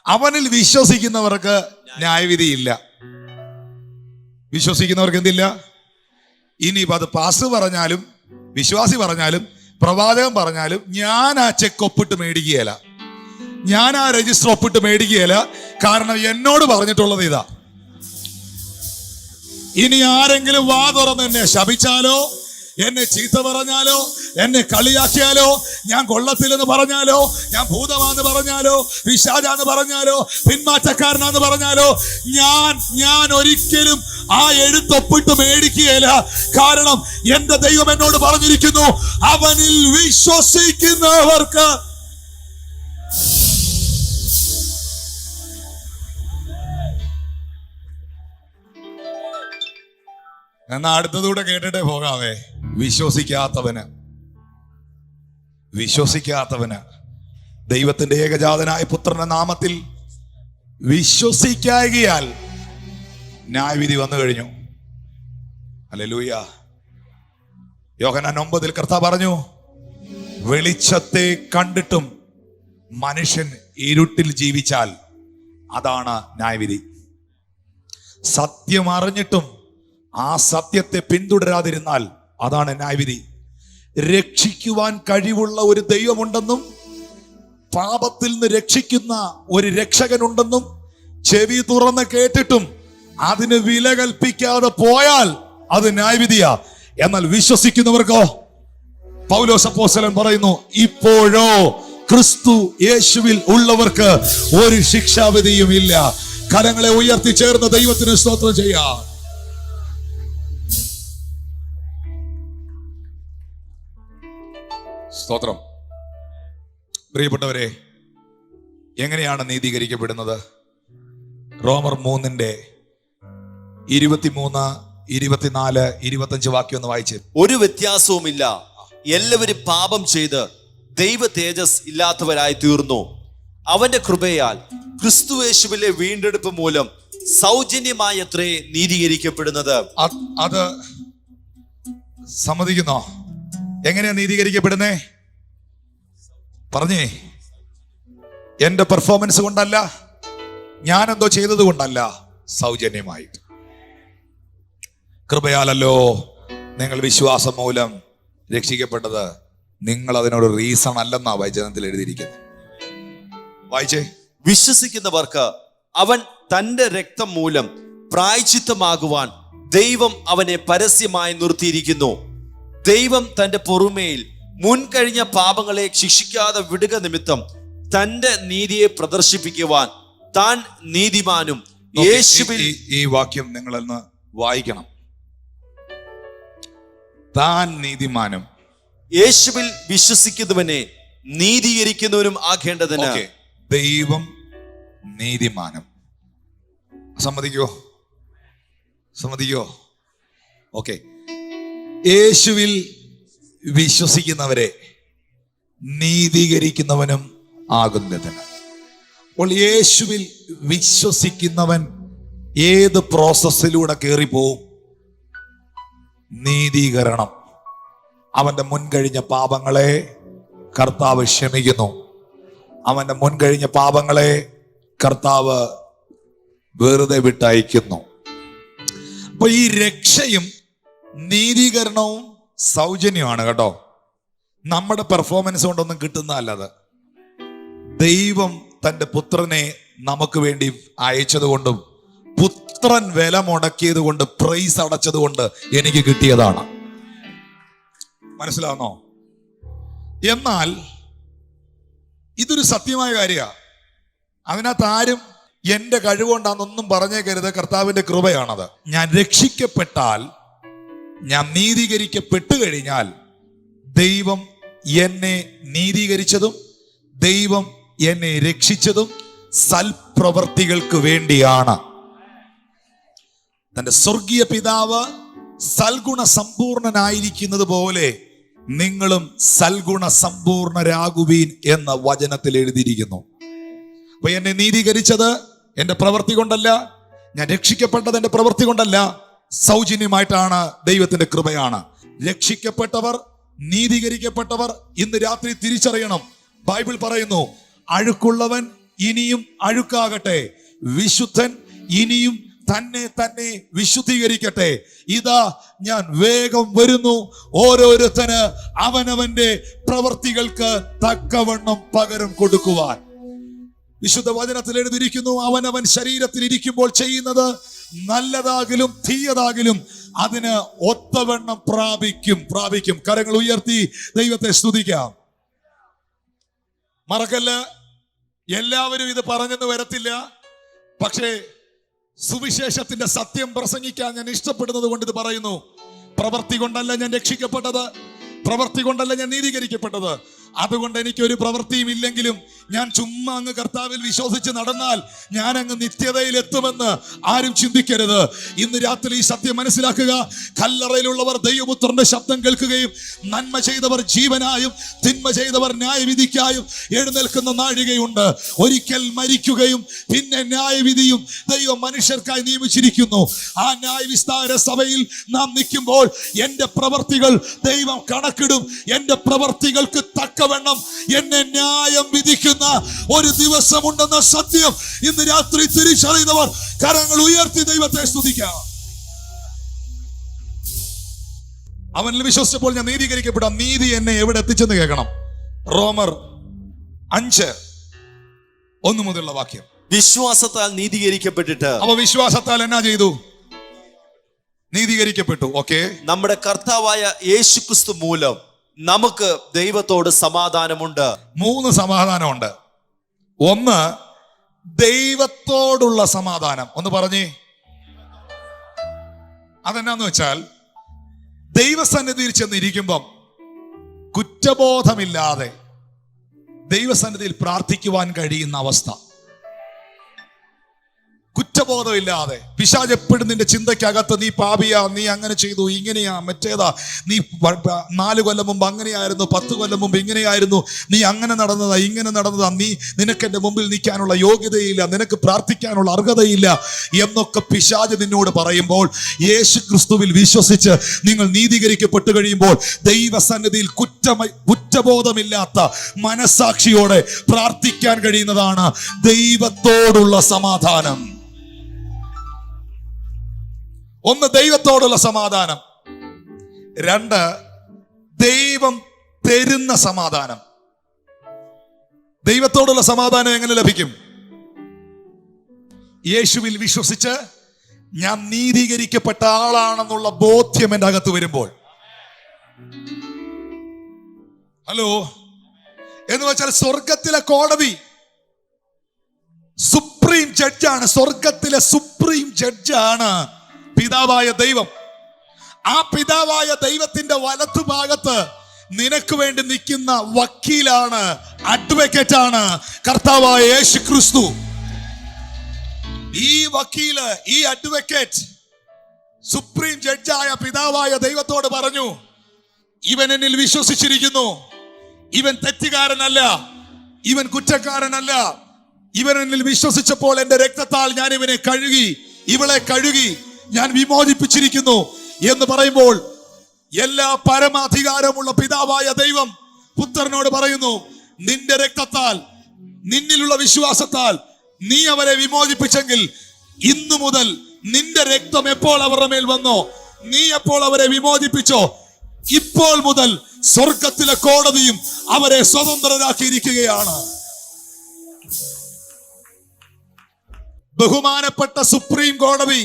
അവനിൽ വിശ്വസിക്കുന്നവർക്ക് ന്യായവിധി ഇല്ല. വിശ്വസിക്കുന്നവർക്ക് എന്തില്ല? ഇനിയിപ്പോ അത് പാസ് പറഞ്ഞാലും വിശ്വാസി പറഞ്ഞാലും പ്രവാചകൻ പറഞ്ഞാലും ഞാൻ ആ ചെക്ക് ഒപ്പിട്ട് മേടിക്കുകയല്ല, ഞാൻ ആ രജിസ്റ്റർ ഒപ്പിട്ട് മേടിക്കുകയല്ല. കാരണം എന്നോട് പറഞ്ഞിട്ടുള്ളത് ഇതാ. ഇനി ആരെങ്കിലും വാ തുറന്ന് എന്നെ ശപിച്ചാലോ, എന്നെ ചീത്ത പറഞ്ഞാലോ, എന്നെ കളിയാക്കിയാലോ, ഞാൻ കൊള്ളത്തില്ലെന്ന് പറഞ്ഞാലോ, ഞാൻ ഭൂതമാന്ന് പറഞ്ഞാലോ, പിശാചാന്ന് പറഞ്ഞാലോ, പിന്മാറ്റക്കാരനാന്ന് പറഞ്ഞാലോ, ഞാൻ ഒരിക്കലും ആ എഴുത്തൊപ്പിട്ട് മേടിക്കുകയില്ല. കാരണം എന്റെ ദൈവം എന്നോട് പറഞ്ഞിരിക്കുന്നു, അവനിൽ വിശ്വസിക്കുന്നവർക്ക് എന്നാ അടുത്തതൂടെ കേട്ടിട്ടേ പോകാവേ. വിശ്വസിക്കാത്തവന് ദൈവത്തിന്റെ ഏകജാതനായ പുത്രന്റെ നാമത്തിൽ വിശ്വസിക്കായകയാൽ ന്യായവിധി വന്നു കഴിഞ്ഞു. ഹല്ലേലൂയ. യോഹന്നാൻ 9 കർത്താവ് പറഞ്ഞു, വെളിച്ചത്തെ കണ്ടിട്ടും മനുഷ്യൻ ഇരുട്ടിൽ ജീവിച്ചാൽ അതാണ് ന്യായവിധി. സത്യം അറിഞ്ഞിട്ടും ആ സത്യത്തെ പിന്തുടരാതിരുന്നാൽ അതാണ് ന്യായവിധി. രക്ഷിക്കുവാൻ കഴിവുള്ള ഒരു ദൈവമുണ്ടെന്നും പാപത്തിൽ നിന്ന് രക്ഷിക്കുന്ന ഒരു രക്ഷകനുണ്ടെന്നും ചെവി തുറന്ന് കേട്ടിട്ടും അതിന് വില കൽപ്പിക്കാതെ പോയാൽ അത് ന്യായവിധിയാ. എന്നാൽ വിശ്വസിക്കുന്നവർക്കോ പൗലോസ് അപ്പോസ്തലൻ പറയുന്നു, ഇപ്പോഴോ ക്രിസ്തു യേശുവിൽ ഉള്ളവർക്ക് ഒരു ശിക്ഷാവിധിയും ഇല്ല. കരങ്ങളെ ഉയർത്തി ചേർന്ന് ദൈവത്തിന് സ്തോത്രം ചെയ്യാം. സ്തോത്രം. പ്രിയപ്പെട്ടവരെ, എങ്ങനെയാണ് നീതീകരിക്കപ്പെടുന്നത്? റോമർ 3:23, 24, 25 വാക്യം ഒന്ന് വായിച്ച്. ഒരു വ്യത്യാസവുമില്ല, എല്ലാവരും പാപം ചെയ്ത് ദൈവ തേജസ് ഇല്ലാത്തവരായി തീർന്നു. അവന്റെ കൃപയാൽ ക്രിസ്തുയേശുവിലെ വീണ്ടെടുപ്പ് മൂലം സൗജന്യമായത്രേ നീതീകരിക്കപ്പെടുന്നത്. അത് സമ്മതിക്കുന്നോ? എങ്ങനെയാ നീതീകരിക്കപ്പെടുന്നേ? പറഞ്ഞേ. എന്റെ പെർഫോമൻസ് കൊണ്ടല്ല, ഞാൻ എന്തോ ചെയ്തത് കൊണ്ടല്ല, സൗജന്യമായിട്ട്. കൃപയാലല്ലോ നിങ്ങൾ വിശ്വാസം മൂലം രക്ഷിക്കപ്പെട്ടത്. നിങ്ങൾ അതിനൊരു റീസൺ അല്ലെന്നാ വചനത്തിൽ എഴുതിയിരിക്കുന്നത്. വായിച്ചേ. വിശ്വസിക്കുന്നവർക്ക് അവൻ തന്റെ രക്തം മൂലം പ്രായശ്ചിത്തമാകുവാൻ ദൈവം അവനെ പരസ്യമായി നിർത്തിയിരിക്കുന്നു. ദൈവം തന്റെ പൊറുമയിൽ മുൻകഴിഞ്ഞ പാപങ്ങളെ ശിക്ഷിക്കാതെ വിടുക നിമിത്തം തന്റെ നീതിയെ പ്രദർശിപ്പിക്കുവാൻ താൻ നീതിമാനും യേശുവിൽ. ഈ വാക്യം നിങ്ങളൊന്ന് വായിക്കണം. താൻ നീതിമാനും യേശുവിൽ വിശ്വസിക്കുന്നവനെ നീതീകരിക്കുന്നവനും ആകേണ്ടതിന്. ദൈവം നീതിമാനും. സമ്മതിക്കോ? ഓക്കെ. യേശുവിൽ വിശ്വസിക്കുന്നവരെ നീതീകരിക്കുന്നവനും ആകുന്നതിന്. അപ്പോൾ യേശുവിൽ വിശ്വസിക്കുന്നവൻ ഏത് പ്രോസസ്സിലൂടെ കയറിപ്പോവും? നീതീകരണം. അവന്റെ മുൻകഴിഞ്ഞ പാപങ്ങളെ കർത്താവ് ക്ഷമിക്കുന്നു. അവന്റെ മുൻകഴിഞ്ഞ പാപങ്ങളെ കർത്താവ് വെറുതെ വിട്ടയക്കുന്നു. അപ്പൊ ഈ രക്ഷയും നീതീകരണവും സൗജന്യമാണ് കേട്ടോ. നമ്മുടെ പെർഫോമൻസ് കൊണ്ടൊന്നും കിട്ടുന്നതല്ലത്. ദൈവം തന്റെ പുത്രനെ നമുക്ക് വേണ്ടി അയച്ചത് കൊണ്ടും പുത്രൻ വില മുടക്കിയത് കൊണ്ട്, പ്രൈസ് അടച്ചത് കൊണ്ട് എനിക്ക് കിട്ടിയതാണ്. മനസ്സിലാവുന്നോ? എന്നാൽ ഇതൊരു സത്യമായ കാര്യമാണ്. അതിനകത്ത് ആരും എന്റെ കഴിവുകൊണ്ടാണെന്നൊന്നും പറഞ്ഞേക്കരുത്. കർത്താവിന്റെ കൃപയാണത്. ഞാൻ രക്ഷിക്കപ്പെട്ടാൽ, ഞാൻ നീതീകരിക്കപ്പെട്ടു കഴിഞ്ഞാൽ ദൈവം എന്നെ നീതീകരിച്ചതും ദൈവം എന്നെ രക്ഷിച്ചതും സൽപ്രവർത്തികൾക്ക് വേണ്ടിയാണ്. തന്റെ സ്വർഗീയ പിതാവ് സൽഗുണ സമ്പൂർണനായിരിക്കുന്നത് പോലെ നിങ്ങളും സൽഗുണ സമ്പൂർണരാകുവീൻ എന്ന വചനത്തിൽ എഴുതിയിരിക്കുന്നു. അപ്പൊ എന്നെ നീതീകരിച്ചത് എന്റെ പ്രവൃത്തി കൊണ്ടല്ല, ഞാൻ രക്ഷിക്കപ്പെട്ടത് എന്റെ പ്രവൃത്തി കൊണ്ടല്ല, സൗജന്യമായിട്ടാണ്. ദൈവത്തിന്റെ കൃപയാണ്. രക്ഷിക്കപ്പെട്ടവർ, നീതീകരിക്കപ്പെട്ടവർ ഇന്ന് രാത്രി തിരിച്ചറിയണം. ബൈബിൾ പറയുന്നു, അഴുക്കുള്ളവൻ ഇനിയും അഴുക്കാകട്ടെ, വിശുദ്ധൻ ഇനിയും തന്നെ വിശുദ്ധീകരിക്കട്ടെ. ഇതാ ഞാൻ വേഗം വരുന്നു, ഓരോരുത്തന് അവനവന്റെ പ്രവർത്തികൾക്ക് തക്കവണ്ണം പകരം കൊടുക്കുവാൻ. വിശുദ്ധ വചനത്തിൽ എഴുതിയിരിക്കുന്നു, അവനവൻ ശരീരത്തിൽ ഇരിക്കുമ്പോൾ ചെയ്യുന്നത് നല്ലതാകിലും തീയതാകിലും അതിന് ഒത്തവണ്ണം പ്രാപിക്കും. കരങ്ങൾ ഉയർത്തി ദൈവത്തെ സ്തുതിക്കാം. മറക്കല്ല, എല്ലാവരും ഇത് പറഞ്ഞെന്ന് വരത്തില്ല. പക്ഷേ സുവിശേഷത്തിന്റെ സത്യം പ്രസംഗിക്കാൻ ഞാൻ ഇഷ്ടപ്പെടുന്നത് കൊണ്ട് ഇത് പറയുന്നു. പ്രവൃത്തി കൊണ്ടല്ല ഞാൻ രക്ഷിക്കപ്പെട്ടത്, പ്രവൃത്തി കൊണ്ടല്ല ഞാൻ നീതീകരിക്കപ്പെട്ടത്. അതുകൊണ്ട് എനിക്കൊരു പ്രവൃത്തിയും ഇല്ലെങ്കിലും ഞാൻ ചുമ്മാ അങ്ങ് കർത്താവിൽ വിശ്വസിച്ച് നടന്നാൽ ഞാൻ അങ്ങ് നിത്യതയിൽ എത്തുമെന്ന് ആരും ചിന്തിക്കരുത്. ഇന്ന് രാത്രി ഈ സത്യം മനസ്സിലാക്കുക. കല്ലറയിലുള്ളവർ ദൈവപുത്രന്റെ ശബ്ദം കേൾക്കുകയും നന്മ ചെയ്തവർ ജീവനായും തിന്മ ചെയ്തവർ ന്യായവിധിക്കായും എഴുന്നേൽക്കുന്ന നാഴികയുണ്ട്. ഒരിക്കൽ മരിക്കുകയും പിന്നെ ന്യായവിധിയും ദൈവം മനുഷ്യർക്കായി നിയമിച്ചിരിക്കുന്നു. ആ ന്യായവിസ്താര സഭയിൽ നാം നിൽക്കുമ്പോൾ എന്റെ പ്രവർത്തികൾ ദൈവം കണക്കിടും. എന്റെ പ്രവർത്തികൾക്ക് തക്ക തക്കവണ്ണം എന്നെ ന്യായം വിധിക്കുന്ന ഒരു ദിവസമുണ്ടെന്ന സത്യം ഇന്ന് രാത്രി തിരിച്ചറിയുന്നവർ കരങ്ങൾ ഉയർത്തി ദൈവത്തെ സ്തുതിക്കാം. അവനിൽ വിശ്വസിച്ചപ്പോൾ ഞാൻ നീതീകരിക്കപ്പെടാം. നീതി എന്നെ എവിടെ എത്തിച്ചെന്ന് കേൾക്കണം. റോമർ 5:1 മുതലുള്ള വാക്യം. വിശ്വാസത്താൽ നീതീകരിക്കപ്പെട്ടിട്ട്. അപ്പൊ വിശ്വാസത്താൽ എന്നാ ചെയ്തു? നീതീകരിക്കപ്പെട്ടു. ഓക്കെ. നമ്മുടെ കർത്താവായ യേശുക്രിസ്തു മൂലം നമുക്ക് ദൈവത്തോട് സമാധാനമുണ്ട്. 3 സമാധാനമുണ്ട്. ഒന്ന്, ദൈവത്തോടുള്ള സമാധാനം. ഒന്ന് പറഞ്ഞേ, അതെന്നാന്ന് വെച്ചാൽ ദൈവസന്നിധിയിൽ ചെന്നിരിക്കുമ്പം കുറ്റബോധമില്ലാതെ ദൈവസന്നിധിയിൽ പ്രാർത്ഥിക്കുവാൻ കഴിയുന്ന അവസ്ഥ. കുറ്റബോധമില്ലാതെ. പിശാച് എപ്പോഴും നിന്റെ ചിന്തയ്ക്കകത്ത് നീ പാപിയാ, നീ അങ്ങനെ ചെയ്തു, ഇങ്ങനെയാ, മറ്റേതാ, നീ 4 കൊല്ലം മുമ്പ് അങ്ങനെയായിരുന്നു, 10 കൊല്ലം മുമ്പ് ഇങ്ങനെയായിരുന്നു, നീ അങ്ങനെ നടന്നതാ, ഇങ്ങനെ നടന്നതാ, നിനക്ക് എൻ്റെ മുമ്പിൽ നിൽക്കാനുള്ള യോഗ്യതയില്ല, നിനക്ക് പ്രാർത്ഥിക്കാനുള്ള അർഹതയില്ല എന്നൊക്കെ പിശാച് നിന്നോട് പറയുമ്പോൾ, യേശു ക്രിസ്തുവിൽ വിശ്വസിച്ച് നിങ്ങൾ നീതീകരിക്കപ്പെട്ടു കഴിയുമ്പോൾ ദൈവസന്നിധിയിൽ കുറ്റബോധമില്ലാത്ത മനസാക്ഷിയോടെ പ്രാർത്ഥിക്കാൻ കഴിയുന്നതാണ് ദൈവത്തോടുള്ള സമാധാനം. ഒന്ന്, ദൈവത്തോടുള്ള സമാധാനം. 2, ദൈവം തരുന്ന സമാധാനം. ദൈവത്തോടുള്ള സമാധാനം എങ്ങനെ ലഭിക്കും? യേശുവിൽ വിശ്വസിച്ച് ഞാൻ നീതീകരിക്കപ്പെട്ട ആളാണെന്നുള്ള ബോധ്യം എൻ്റെ അകത്ത് വരുമ്പോൾ. ഹലോ, എന്ന് വെച്ചാൽ സ്വർഗത്തിലെ കോടതി സുപ്രീം ജഡ്ജാണ്. സ്വർഗത്തിലെ സുപ്രീം ജഡ്ജാണ് പിതാവായ ദൈവം. ആ പിതാവായ ദൈവത്തിന്റെ വലത്തുഭാഗത്ത് നിനക്ക് വേണ്ടി നിൽക്കുന്ന വക്കീലാണ്, അഡ്വക്കേറ്റ് ആണ് കർത്താവായ യേശു ക്രിസ്തു. ഈ വക്കീല്, ഈ അഡ്വക്കേറ്റ് സുപ്രീം ജഡ്ജായ പിതാവായ ദൈവത്തോട് പറഞ്ഞു, ഇവൻ എന്നിൽ വിശ്വസിച്ചിരിക്കുന്നു, ഇവൻ തെറ്റുകാരനല്ല, ഇവൻ കുറ്റക്കാരനല്ല, ഇവൻ എന്നിൽ വിശ്വസിച്ചപ്പോൾ എന്റെ രക്തത്താൽ ഞാൻ ഇവനെ കഴുകി, ഇവളെ കഴുകി, ഞാൻ വിമോചിപ്പിച്ചിരിക്കുന്നു എന്ന് പറയുമ്പോൾ എല്ലാ പരമാധികാരമുള്ള പിതാവായ ദൈവം പുത്രനോട് പറയുന്നു, നിന്റെ രക്തത്താൽ, നിന്നിലുള്ള വിശ്വാസത്താൽ നീ അവരെ വിമോചിപ്പിച്ചെങ്കിൽ ഇന്നു മുതൽ നിന്റെ രക്തം എപ്പോൾ അവരുടെ മേൽ വന്നോ, നീ എപ്പോൾ അവരെ വിമോചിപ്പിച്ചോ, ഇപ്പോൾ മുതൽ സ്വർഗത്തിലെ കോടതിയും അവരെ സ്വതന്ത്രരാക്കിയിരിക്കുകയാണ്. ബഹുമാനപ്പെട്ട സുപ്രീം കോടതി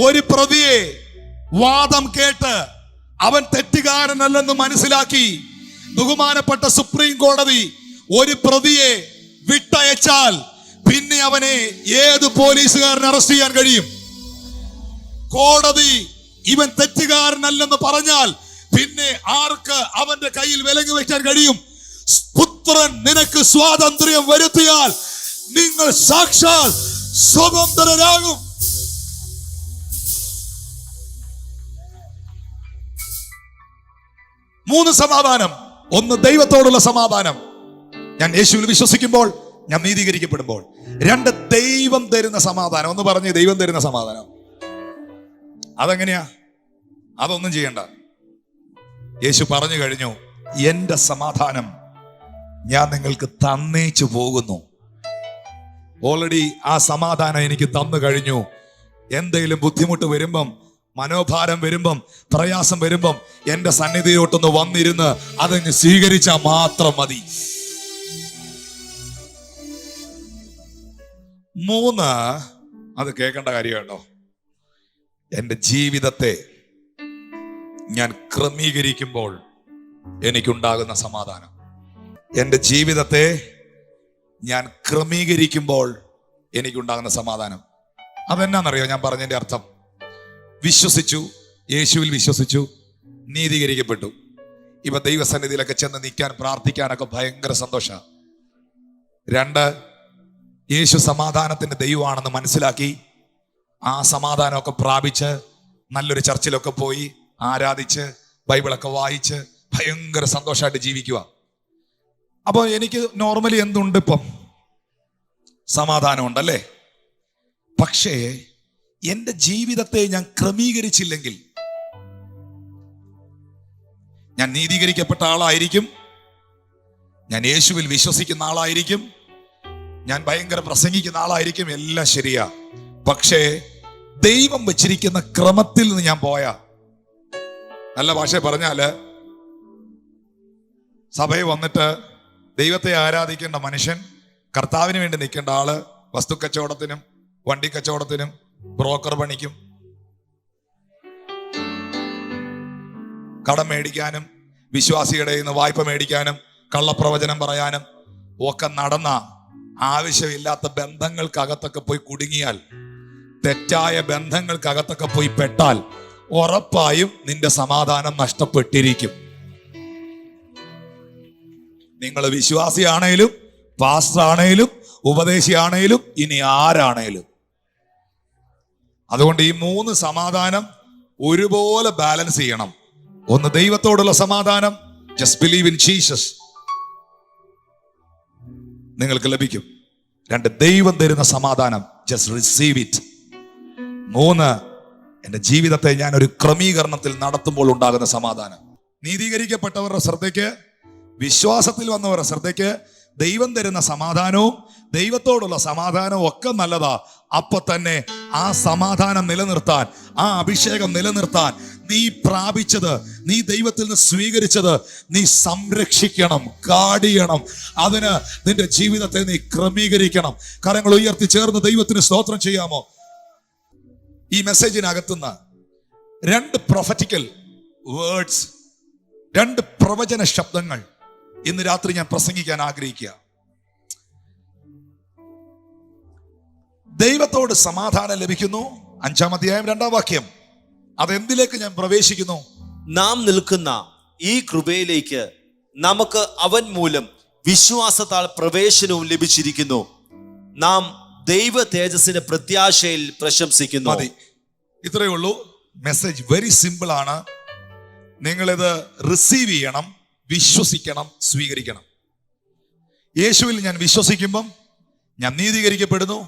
ഒരു പ്രതിയെ വാദം കേട്ട് അവൻ തെറ്റുകാരനല്ലെന്ന് മനസ്സിലാക്കി, ബഹുമാനപ്പെട്ട സുപ്രീം കോടതി ഒരു പ്രതിയെ വിട്ടയച്ചാൽ പിന്നെ അവനെ ഏത് പോലീസുകാരൻ അറസ്റ്റ് ചെയ്യാൻ കഴിയും? കോടതി ഇവൻ തെറ്റുകാരനല്ലെന്ന് പറഞ്ഞാൽ പിന്നെ ആർക്ക് അവന്റെ കയ്യിൽ വിലങ്ങ് വെക്കാൻ കഴിയും? പുത്രൻ നിനക്ക് സ്വാതന്ത്ര്യം വരുത്തിയാൽ നിങ്ങൾ സാക്ഷാൽ സ്വതന്ത്രരാകും. മൂന്ന് സമാധാനം. ഒന്ന്, ദൈവത്തോടുള്ള സമാധാനം, ഞാൻ യേശുവിൽ വിശ്വസിക്കുമ്പോൾ, ഞാൻ നീതീകരിക്കപ്പെടുമ്പോൾ. 2, ദൈവം തരുന്ന സമാധാനം. ഒന്ന് പറഞ്ഞ്, ദൈവം തരുന്ന സമാധാനം. അതെങ്ങനെയാ? അതൊന്നും ചെയ്യണ്ട. യേശു പറഞ്ഞു കഴിഞ്ഞു, എന്റെ സമാധാനം ഞാൻ നിങ്ങൾക്ക് തന്നേച്ചു പോകുന്നു. ഓൾറെഡി ആ സമാധാനം എനിക്ക് തന്നു കഴിഞ്ഞു. എന്തെങ്കിലും ബുദ്ധിമുട്ട് വരുമ്പം, മനോഭാരം വരുമ്പം, പ്രയാസം വരുമ്പം എന്റെ സന്നിധിയിലോട്ടൊന്ന് വന്നിരുന്ന് അതങ്ങ് സ്വീകരിച്ചാൽ മാത്രം മതി. 3, അത് കേൾക്കേണ്ട കാര്യം കേട്ടോ, എൻ്റെ ജീവിതത്തെ ഞാൻ ക്രമീകരിക്കുമ്പോൾ എനിക്കുണ്ടാകുന്ന സമാധാനം. എൻ്റെ ജീവിതത്തെ ഞാൻ ക്രമീകരിക്കുമ്പോൾ എനിക്കുണ്ടാകുന്ന സമാധാനം. അതെന്നാന്നറിയോ ഞാൻ പറഞ്ഞതിൻ്റെ അർത്ഥം? വിശ്വസിച്ചു, യേശുവിൽ വിശ്വസിച്ചു, നീതീകരിക്കപ്പെട്ടു. ഇപ്പൊ ദൈവസന്നിധിയിലൊക്കെ ചെന്ന് നിൽക്കാൻ, പ്രാർത്ഥിക്കാനൊക്കെ ഭയങ്കര സന്തോഷമാണ്. 2, യേശു സമാധാനത്തിന്റെ ദൈവമാണെന്ന് മനസ്സിലാക്കി ആ സമാധാനമൊക്കെ പ്രാപിച്ച് നല്ലൊരു ചർച്ചിലൊക്കെ പോയി ആരാധിച്ച് ബൈബിളൊക്കെ വായിച്ച് ഭയങ്കര സന്തോഷമായിട്ട് ജീവിക്കുക. അപ്പോൾ എനിക്ക് നോർമലി എന്തുണ്ട്? ഇപ്പം സമാധാനമുണ്ടല്ലേ? പക്ഷേ എൻ്റെ ജീവിതത്തെ ഞാൻ ക്രമീകരിച്ചില്ലെങ്കിൽ, ഞാൻ നീതീകരിക്കപ്പെട്ട ആളായിരിക്കും, ഞാൻ യേശുവിൽ വിശ്വസിക്കുന്ന ആളായിരിക്കും, ഞാൻ ഭയങ്കര പ്രസംഗിക്കുന്ന ആളായിരിക്കും, എല്ലാം ശരിയാ. പക്ഷേ ദൈവം വെച്ചിരിക്കുന്ന ക്രമത്തിൽ നിന്ന് ഞാൻ പോയാ, നല്ല ഭാഷ പറഞ്ഞാല്, സഭയിൽ വന്നിട്ട് ദൈവത്തെ ആരാധിക്കേണ്ട മനുഷ്യൻ, കർത്താവിന് വേണ്ടി നിൽക്കേണ്ട ആള് വസ്തുക്കച്ചവടത്തിനും വണ്ടി കച്ചവടത്തിനും ബ്രോക്കർ പണിക്കും കടം മേടിക്കാനും വിശ്വാസിയുടെ നിന്ന് വായ്പ മേടിക്കാനും കള്ളപ്രവചനം പറയാനും ഒക്കെ നടന്ന ആവശ്യമില്ലാത്ത ബന്ധങ്ങൾക്കകത്തൊക്കെ പോയി കുടുങ്ങിയാൽ, തെറ്റായ ബന്ധങ്ങൾക്കകത്തൊക്കെ പോയി പെട്ടാൽ ഉറപ്പായും നിന്റെ സമാധാനം നഷ്ടപ്പെട്ടിരിക്കും. നിങ്ങൾ വിശ്വാസിയാണേലും പാസ്റ്റർ ആണേലും ഉപദേശിയാണേലും ഇനി ആരാണേലും. അതുകൊണ്ട് ഈ 3 സമാധാനം ഒരുപോലെ ബാലൻസ് ചെയ്യണം. ഒന്ന് ദൈവത്തോടുള്ള സമാധാനം, ജസ്റ്റ് ബിലീവ് ഇൻ ജീസസ്, നിങ്ങൾക്ക് ലഭിക്കും. 2, ദൈവം തരുന്ന സമാധാനം, ജസ്റ്റ് റിസീവ് ഇറ്റ്. 3, എന്റെ ജീവിതത്തെ ഞാൻ ഒരു ക്രമീകരണത്തിൽ നടത്തുമ്പോൾ ഉണ്ടാകുന്ന സമാധാനം. നീതീകരിക്കപ്പെട്ടവരുടെ ശ്രദ്ധയ്ക്ക്, വിശ്വാസത്തിൽ വന്നവരുടെ ശ്രദ്ധയ്ക്ക് ദൈവം തരുന്ന സമാധാനവും ദൈവത്തോടുള്ള സമാധാനവും ഒക്കെ നല്ലതാ. അപ്പൊ തന്നെ ആ സമാധാനം നിലനിർത്താൻ, ആ അഭിഷേകം നിലനിർത്താൻ നീ പ്രാപിച്ചത്, നീ ദൈവത്തിൽ നിന്ന് സ്വീകരിച്ചത് നീ സംരക്ഷിക്കണം, കാടിയണം. അതിന് നിന്റെ ജീവിതത്തെ നീ ക്രമീകരിക്കണം. കരങ്ങൾ ഉയർത്തി ചേർന്ന് ദൈവത്തിന് സ്തോത്രം ചെയ്യാമോ? ഈ മെസ്സേജിനകത്തുനിന്ന് 2 പ്രൊഫറ്റിക്കൽ വേർഡ്സ്, 2 പ്രവചന ശബ്ദങ്ങൾ ഇന്ന് രാത്രി ഞാൻ പ്രസംഗിക്കാൻ ആഗ്രഹിക്കുക. ദൈവത്തോട് സമാധാനം ലഭിക്കുന്നു, 5-ാം അധ്യായം 2-ാം വാക്യം. അതെന്തിലേക്ക് ഞാൻ പ്രവേശിക്കുന്നു? നാം നിൽക്കുന്ന ഈ കൃപയിലേക്ക് നമുക്ക് അവൻ മൂലം വിശ്വാസത്താൽ പ്രവേശനവും ലഭിച്ചിരിക്കുന്നു. നാം ദൈവ തേജസ്സിന്റെ പ്രത്യാശയിൽ പ്രശംസിക്കുന്നു. മതി, ഇത്രയേ ഉള്ളൂ. മെസ്സേജ് വെരി സിമ്പിൾ ആണ്. നിങ്ങളിത് റിസീവ് ചെയ്യണം, വിശ്വസിക്കണം, സ്വീകരിക്കണം. യേശുവിൽ ഞാൻ വിശ്വസിക്കുമ്പം ഞാൻ നീതീകരിക്കപ്പെടുന്നു.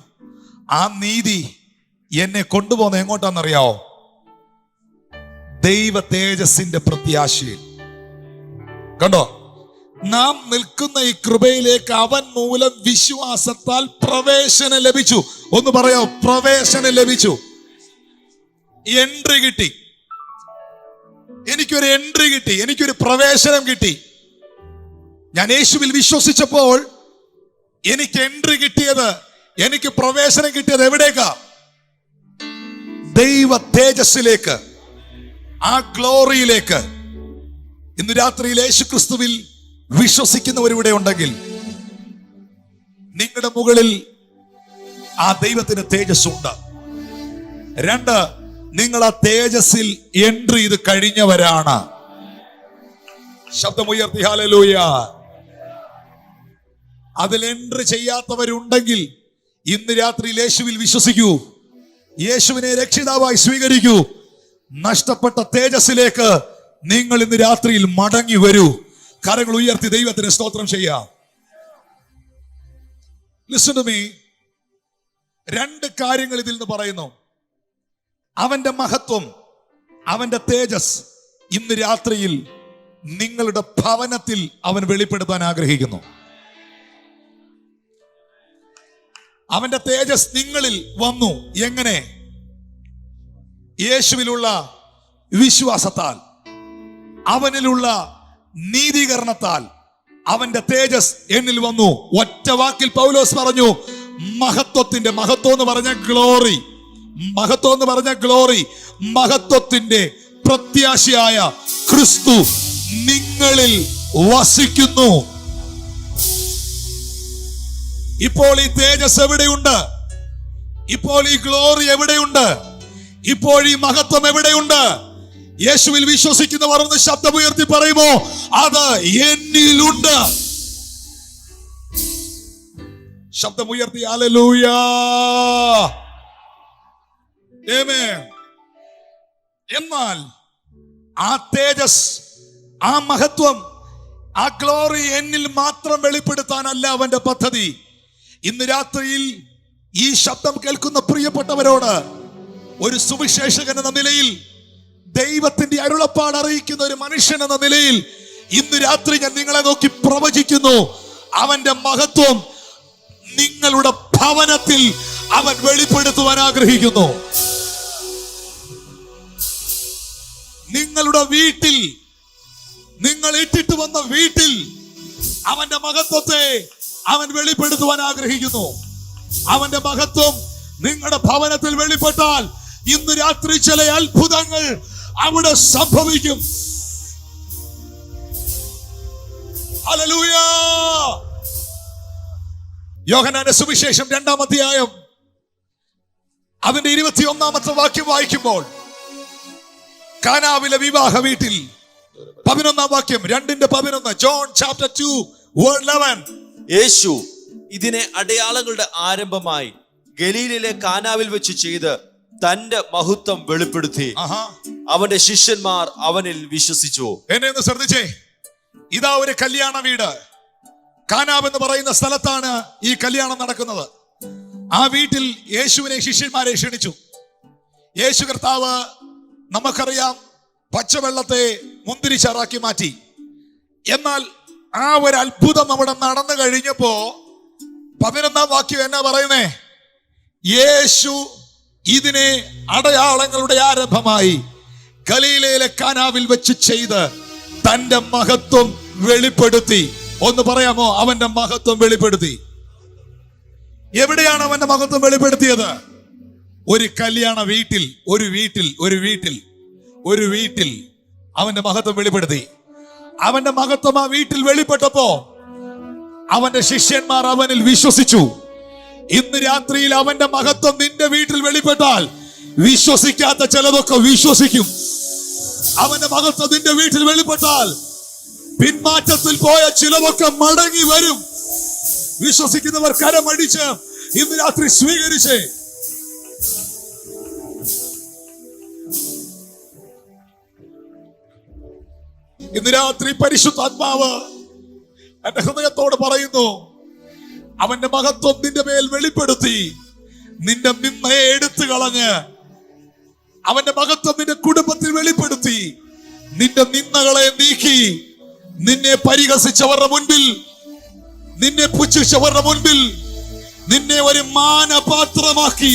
ആ നീതി എന്നെ കൊണ്ടുപോകുന്ന എങ്ങോട്ടാണെന്നറിയാവോ? ദൈവ തേജസ്സിന്റെ പ്രത്യാശയിൽ. കണ്ടോ, നാം നിൽക്കുന്ന ഈ കൃപയിലേക്ക് അവൻ മൂലം വിശ്വാസത്താൽ പ്രവേശനം ലഭിച്ചു. ഒന്ന് പറയാമോ? പ്രവേശനം ലഭിച്ചു. എൻട്രി കിട്ടി. എനിക്കൊരു എൻട്രി കിട്ടി, എനിക്കൊരു പ്രവേശനം കിട്ടി. ഞാൻ യേശുവിൽ വിശ്വസിച്ചപ്പോൾ എനിക്ക് എൻട്രി കിട്ടിയത്, എനിക്ക് പ്രവേശനം കിട്ടിയത് എവിടേക്കാ? ദൈവ തേജസ്സിലേക്ക്, ആ ഗ്ലോറിയിലേക്ക്. ഇന്ന് രാത്രിയിൽ യേശു ക്രിസ്തുവിൽ വിശ്വസിക്കുന്നവരിവിടെ ഉണ്ടെങ്കിൽ നിങ്ങളുടെ മുകളിൽ ആ ദൈവത്തിന്റെ തേജസ് ഉണ്ട്. 2, നിങ്ങൾ ആ തേജസ്സിൽ എൻട്രി ചെയ്ത് കഴിഞ്ഞവരാണ്. ശബ്ദമുയർത്തി ഹല്ലേലൂയ. അതിൽ എൻട്രി ചെയ്യാത്തവരുണ്ടെങ്കിൽ ഇന്ന് രാത്രി യേശുവിൽ വിശ്വസിക്കൂ, യേശുവിനെ രക്ഷിതാവായി സ്വീകരിക്കൂ. നഷ്ടപ്പെട്ട തേജസ്സിലേക്ക് നിങ്ങൾ ഇന്ന് രാത്രിയിൽ മടങ്ങി വരൂ. കരങ്ങൾ ഉയർത്തി ദൈവത്തിന് സ്തോത്രം ചെയ്യാം. Listen to me. 2 കാര്യങ്ങൾ ഇതിൽ നിന്ന് പറയുന്നു. അവന്റെ മഹത്വം, അവന്റെ തേജസ് ഇന്ന് രാത്രിയിൽ നിങ്ങളുടെ ഭവനത്തിൽ അവൻ വെളിപ്പെടുത്താൻ ആഗ്രഹിക്കുന്നു. അവന്റെ തേജസ് നിങ്ങളിൽ വന്നു. എങ്ങനെ? യേശുവിലുള്ള വിശ്വാസത്താൽ, അവനിലുള്ള നീതീകരണത്താൽ അവന്റെ തേജസ് എന്നിൽ വന്നു. ഒറ്റ വാക്കിൽ പൗലോസ് പറഞ്ഞു, മഹത്വത്തിന്റെ, മഹത്വം എന്ന് പറഞ്ഞ ഗ്ലോറി, മഹത്വം എന്ന് പറഞ്ഞ ഗ്ലോറി, മഹത്വത്തിന്റെ പ്രത്യാശയായ ക്രിസ്തു നിങ്ങളിൽ വസിക്കുന്നു. ഇപ്പോൾ ഈ തേജസ് എവിടെയുണ്ട്? ഇപ്പോൾ ഈ ഗ്ലോറി എവിടെയുണ്ട്? ഇപ്പോൾ ഈ മഹത്വം എവിടെയുണ്ട്? യേശുവിൽ വിശ്വസിക്കുന്നവർ ഒന്ന് ശബ്ദമുയർത്തി പറയുമോ? അത് എന്നിലുണ്ട്. ശബ്ദമുയർത്തി ഹല്ലേലൂയ, ആമേൻ. എന്നാൽ ആ തേജസ്, ആ മഹത്വം, ആ ഗ്ലോറി എന്നിൽ മാത്രം വെളിപ്പെടുത്താനല്ല അവന്റെ പദ്ധതി. ഇന്ന് രാത്രിയിൽ ഈ ശബ്ദം കേൾക്കുന്ന പ്രിയപ്പെട്ടവരോട് ഒരു സുവിശേഷകൻ എന്ന നിലയിൽ ദൈവത്തിന്റെ അരുളപ്പാട് അറിയിക്കുന്ന ഒരു മനുഷ്യൻ എന്ന നിലയിൽ ഇന്ന് രാത്രി ഞാൻ നിങ്ങളെ നോക്കി പ്രവചിക്കുന്നു. അവന്റെ മഹത്വം നിങ്ങളുടെ ഭവനത്തിൽ അവൻ വെളിപ്പെടുത്തുവാൻ ആഗ്രഹിക്കുന്നു. നിങ്ങളുടെ വീട്ടിൽ, നിങ്ങൾ ഇട്ടിട്ട് വന്ന വീട്ടിൽ അവന്റെ മഹത്വത്തെ അവൻ വെളിപ്പെടുത്തുവാൻ ആഗ്രഹിക്കുന്നു. അവന്റെ മഹത്വം നിങ്ങളുടെ ഭവനത്തിൽ വെളിപ്പെട്ടാൽ ഇന്ന് രാത്രി ചില അത്ഭുതങ്ങൾ അവിടെ സംഭവിക്കും. ഹല്ലേലൂയ. യോഹന്നാന്റെ സുവിശേഷം 2-ാം അധ്യായം അതിന്റെ 21-ാമത്തെ വാക്യം വായിക്കുമ്പോൾ, കാനാവിലെ വിവാഹ വീട്ടിൽ 11-ാം വാക്യം, 2:11, ജോൺ ചാപ്റ്റർ 2:11. യേശു ഇതിനെ അടയാളങ്ങളുടെ ആരംഭമായി ഗലീലയിലെ കാനാവിൽ വെച്ച് ചെയ്ത് തന്റെ മഹത്വം വെളിപ്പെടുത്തി. അവന്റെ ശിഷ്യന്മാർ അവനിൽ വിശ്വസിച്ചു. എന്നെ ഒന്ന് ശ്രദ്ധിച്ചേ. ഇതാ ഒരു കല്യാണ വീട്. കാനാവ് എന്ന് പറയുന്ന സ്ഥലത്താണ് ഈ കല്യാണം നടക്കുന്നത്. ആ വീട്ടിൽ യേശുവിനെ ശിഷ്യന്മാരെ ക്ഷണിച്ചു. യേശു കർത്താവ്, നമുക്കറിയാം, പച്ചവെള്ളത്തെ മുന്തിരിച്ചാറാക്കി മാറ്റി. എന്നാൽ ആ ഒരു അത്ഭുതം അവിടെ നടന്നു കഴിഞ്ഞപ്പോ 11-ാം വാക്യം എന്നാ പറയുന്നേ? യേശു ഇതിനെ അടയാളങ്ങളുടെ ആരംഭമായി ഗലീലയിലെ കാനാവിൽ വെച്ച് ചെയ്ത് തന്റെ മഹത്വം വെളിപ്പെടുത്തി. ഒന്ന് പറയാമോ? അവന്റെ മഹത്വം വെളിപ്പെടുത്തി. എവിടെയാണ് അവന്റെ മഹത്വം വെളിപ്പെടുത്തിയത്? ഒരു കല്യാണ വീട്ടിൽ, ഒരു വീട്ടിൽ അവന്റെ മഹത്വം വെളിപ്പെടുത്തി. അവന്റെ മഹത്വം ആ വീട്ടിൽ വെളിപ്പെട്ടപ്പോ അവന്റെ ശിഷ്യന്മാർ അവനിൽ വിശ്വസിച്ചു. ഇന്ന് രാത്രിയിൽ അവന്റെ മഹത്വം നിന്റെ വീട്ടിൽ വെളിപ്പെട്ടാൽ വിശ്വസിക്കാത്ത ചിലതൊക്കെ വിശ്വസിക്കും. അവന്റെ മഹത്വം നിന്റെ വീട്ടിൽ വെളിപ്പെട്ടാൽ പിന്മാറ്റത്തിൽ പോയ ചിലതൊക്കെ മടങ്ങി വരും. വിശ്വസിക്കുന്നവർ കരമടിച്ച് ഇന്ന് രാത്രി സ്വീകരിച്ചേ. ഇന്ന് രാത്രി പരിശുദ്ധാത്മാവ് എന്റെ ഹൃദയത്തോട് പറയുന്നു, അവന്റെ മഹത്വം നിന്റെ മേൽ വെളിപ്പെടുത്തി നിന്റെ നിന്നയെ എടുത്തു കളഞ്ഞ് അവന്റെ മഹത്വം നിന്റെ കുടുംബത്തിൽ വെളിപ്പെടുത്തി നിന്റെ നിന്ദകളെ നീക്കി നിന്നെ പരിഹസിച്ചവരുടെ മുൻപിൽ, നിന്നെ പുച്ഛിച്ചവരുടെ മുൻപിൽ നിന്നെ ഒരു മാനപാത്രമാക്കി.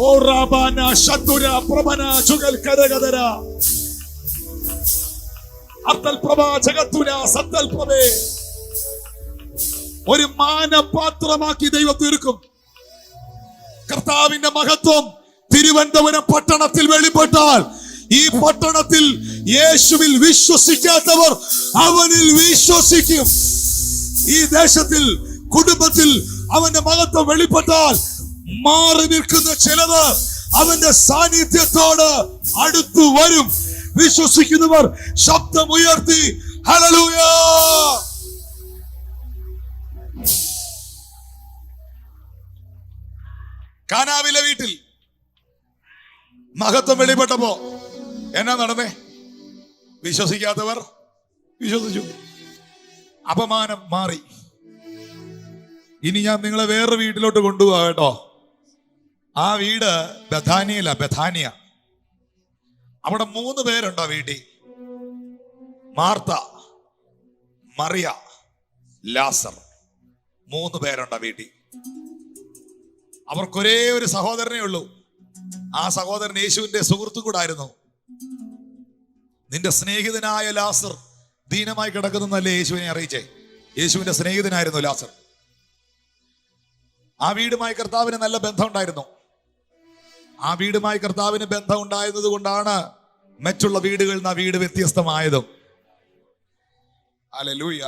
ഓ റാബാന ശതുര പ്രഭന ചുഗൽ കരകദര അത്തൽ പ്രഭ ജഗത്തുന സത്തൽ പ്രഭേ, ഒരു മാനപാത്രമാക്കി ദൈവം തീർക്കും. കർത്താവിന്റെ മഹത്വം തിരുവനന്തപുരം പട്ടണത്തിൽ വെളിപ്പെട്ടാൽ ഈ പട്ടണത്തിൽ യേശുവിൽ വിശ്വസിക്കാത്തവർ അവനിൽ വിശ്വസിക്കും. ഈ ദേശത്തിൽ, കുടുംബത്തിൽ അവന്റെ മഹത്വം വെളിപ്പെട്ടാൽ മാറി നിൽക്കുന്ന ചിലത് അവന്റെ സാന്നിധ്യത്തോട് അടുത്തു വരും. വിശ്വസിക്കുന്നവർ ശബ്ദമുയർത്തി ഹല്ലേലൂയ. കാനാവിലെ വീട്ടിൽ മഹത്വം വെളിപ്പെട്ടപ്പോ എന്നാ നടന്നേ? വിശ്വസിക്കാത്തവർ വിശ്വസിച്ചു. അപമാനം മാറി. ഇനി ഞാൻ നിങ്ങളെ വേറൊരു വീട്ടിലോട്ട് കൊണ്ടുപോകാം കേട്ടോ. ആ വീട് ബഥാനിയ. അവിടെ 3 പേരുണ്ടോ വീട്ടിൽ? മാർത്ത, മറിയ, ലാസർ. 3 പേരുണ്ടോ വീട്ടിൽ? അവർക്കൊരേ ഒരു സഹോദരനേ ഉള്ളൂ. ആ സഹോദരൻ യേശുവിന്റെ സുഹൃത്തും കൂടായിരുന്നു. നിന്റെ സ്നേഹിതനായ ലാസർ ദീനമായി കിടക്കുന്നല്ലേ യേശുവിനെ അറിയിച്ചേ? യേശുവിന്റെ സ്നേഹിതനായിരുന്നു ലാസർ. ആ വീടുമായി കർത്താവിന് നല്ല ബന്ധമുണ്ടായിരുന്നു. ആ വീടുമായി കർത്താവിന് ബന്ധം ഉണ്ടായത് കൊണ്ടാണ് മറ്റുള്ള വീടുകളിൽ നിന്ന് ആ വീട് വ്യത്യസ്തമായതും. ഹല്ലേലൂയ.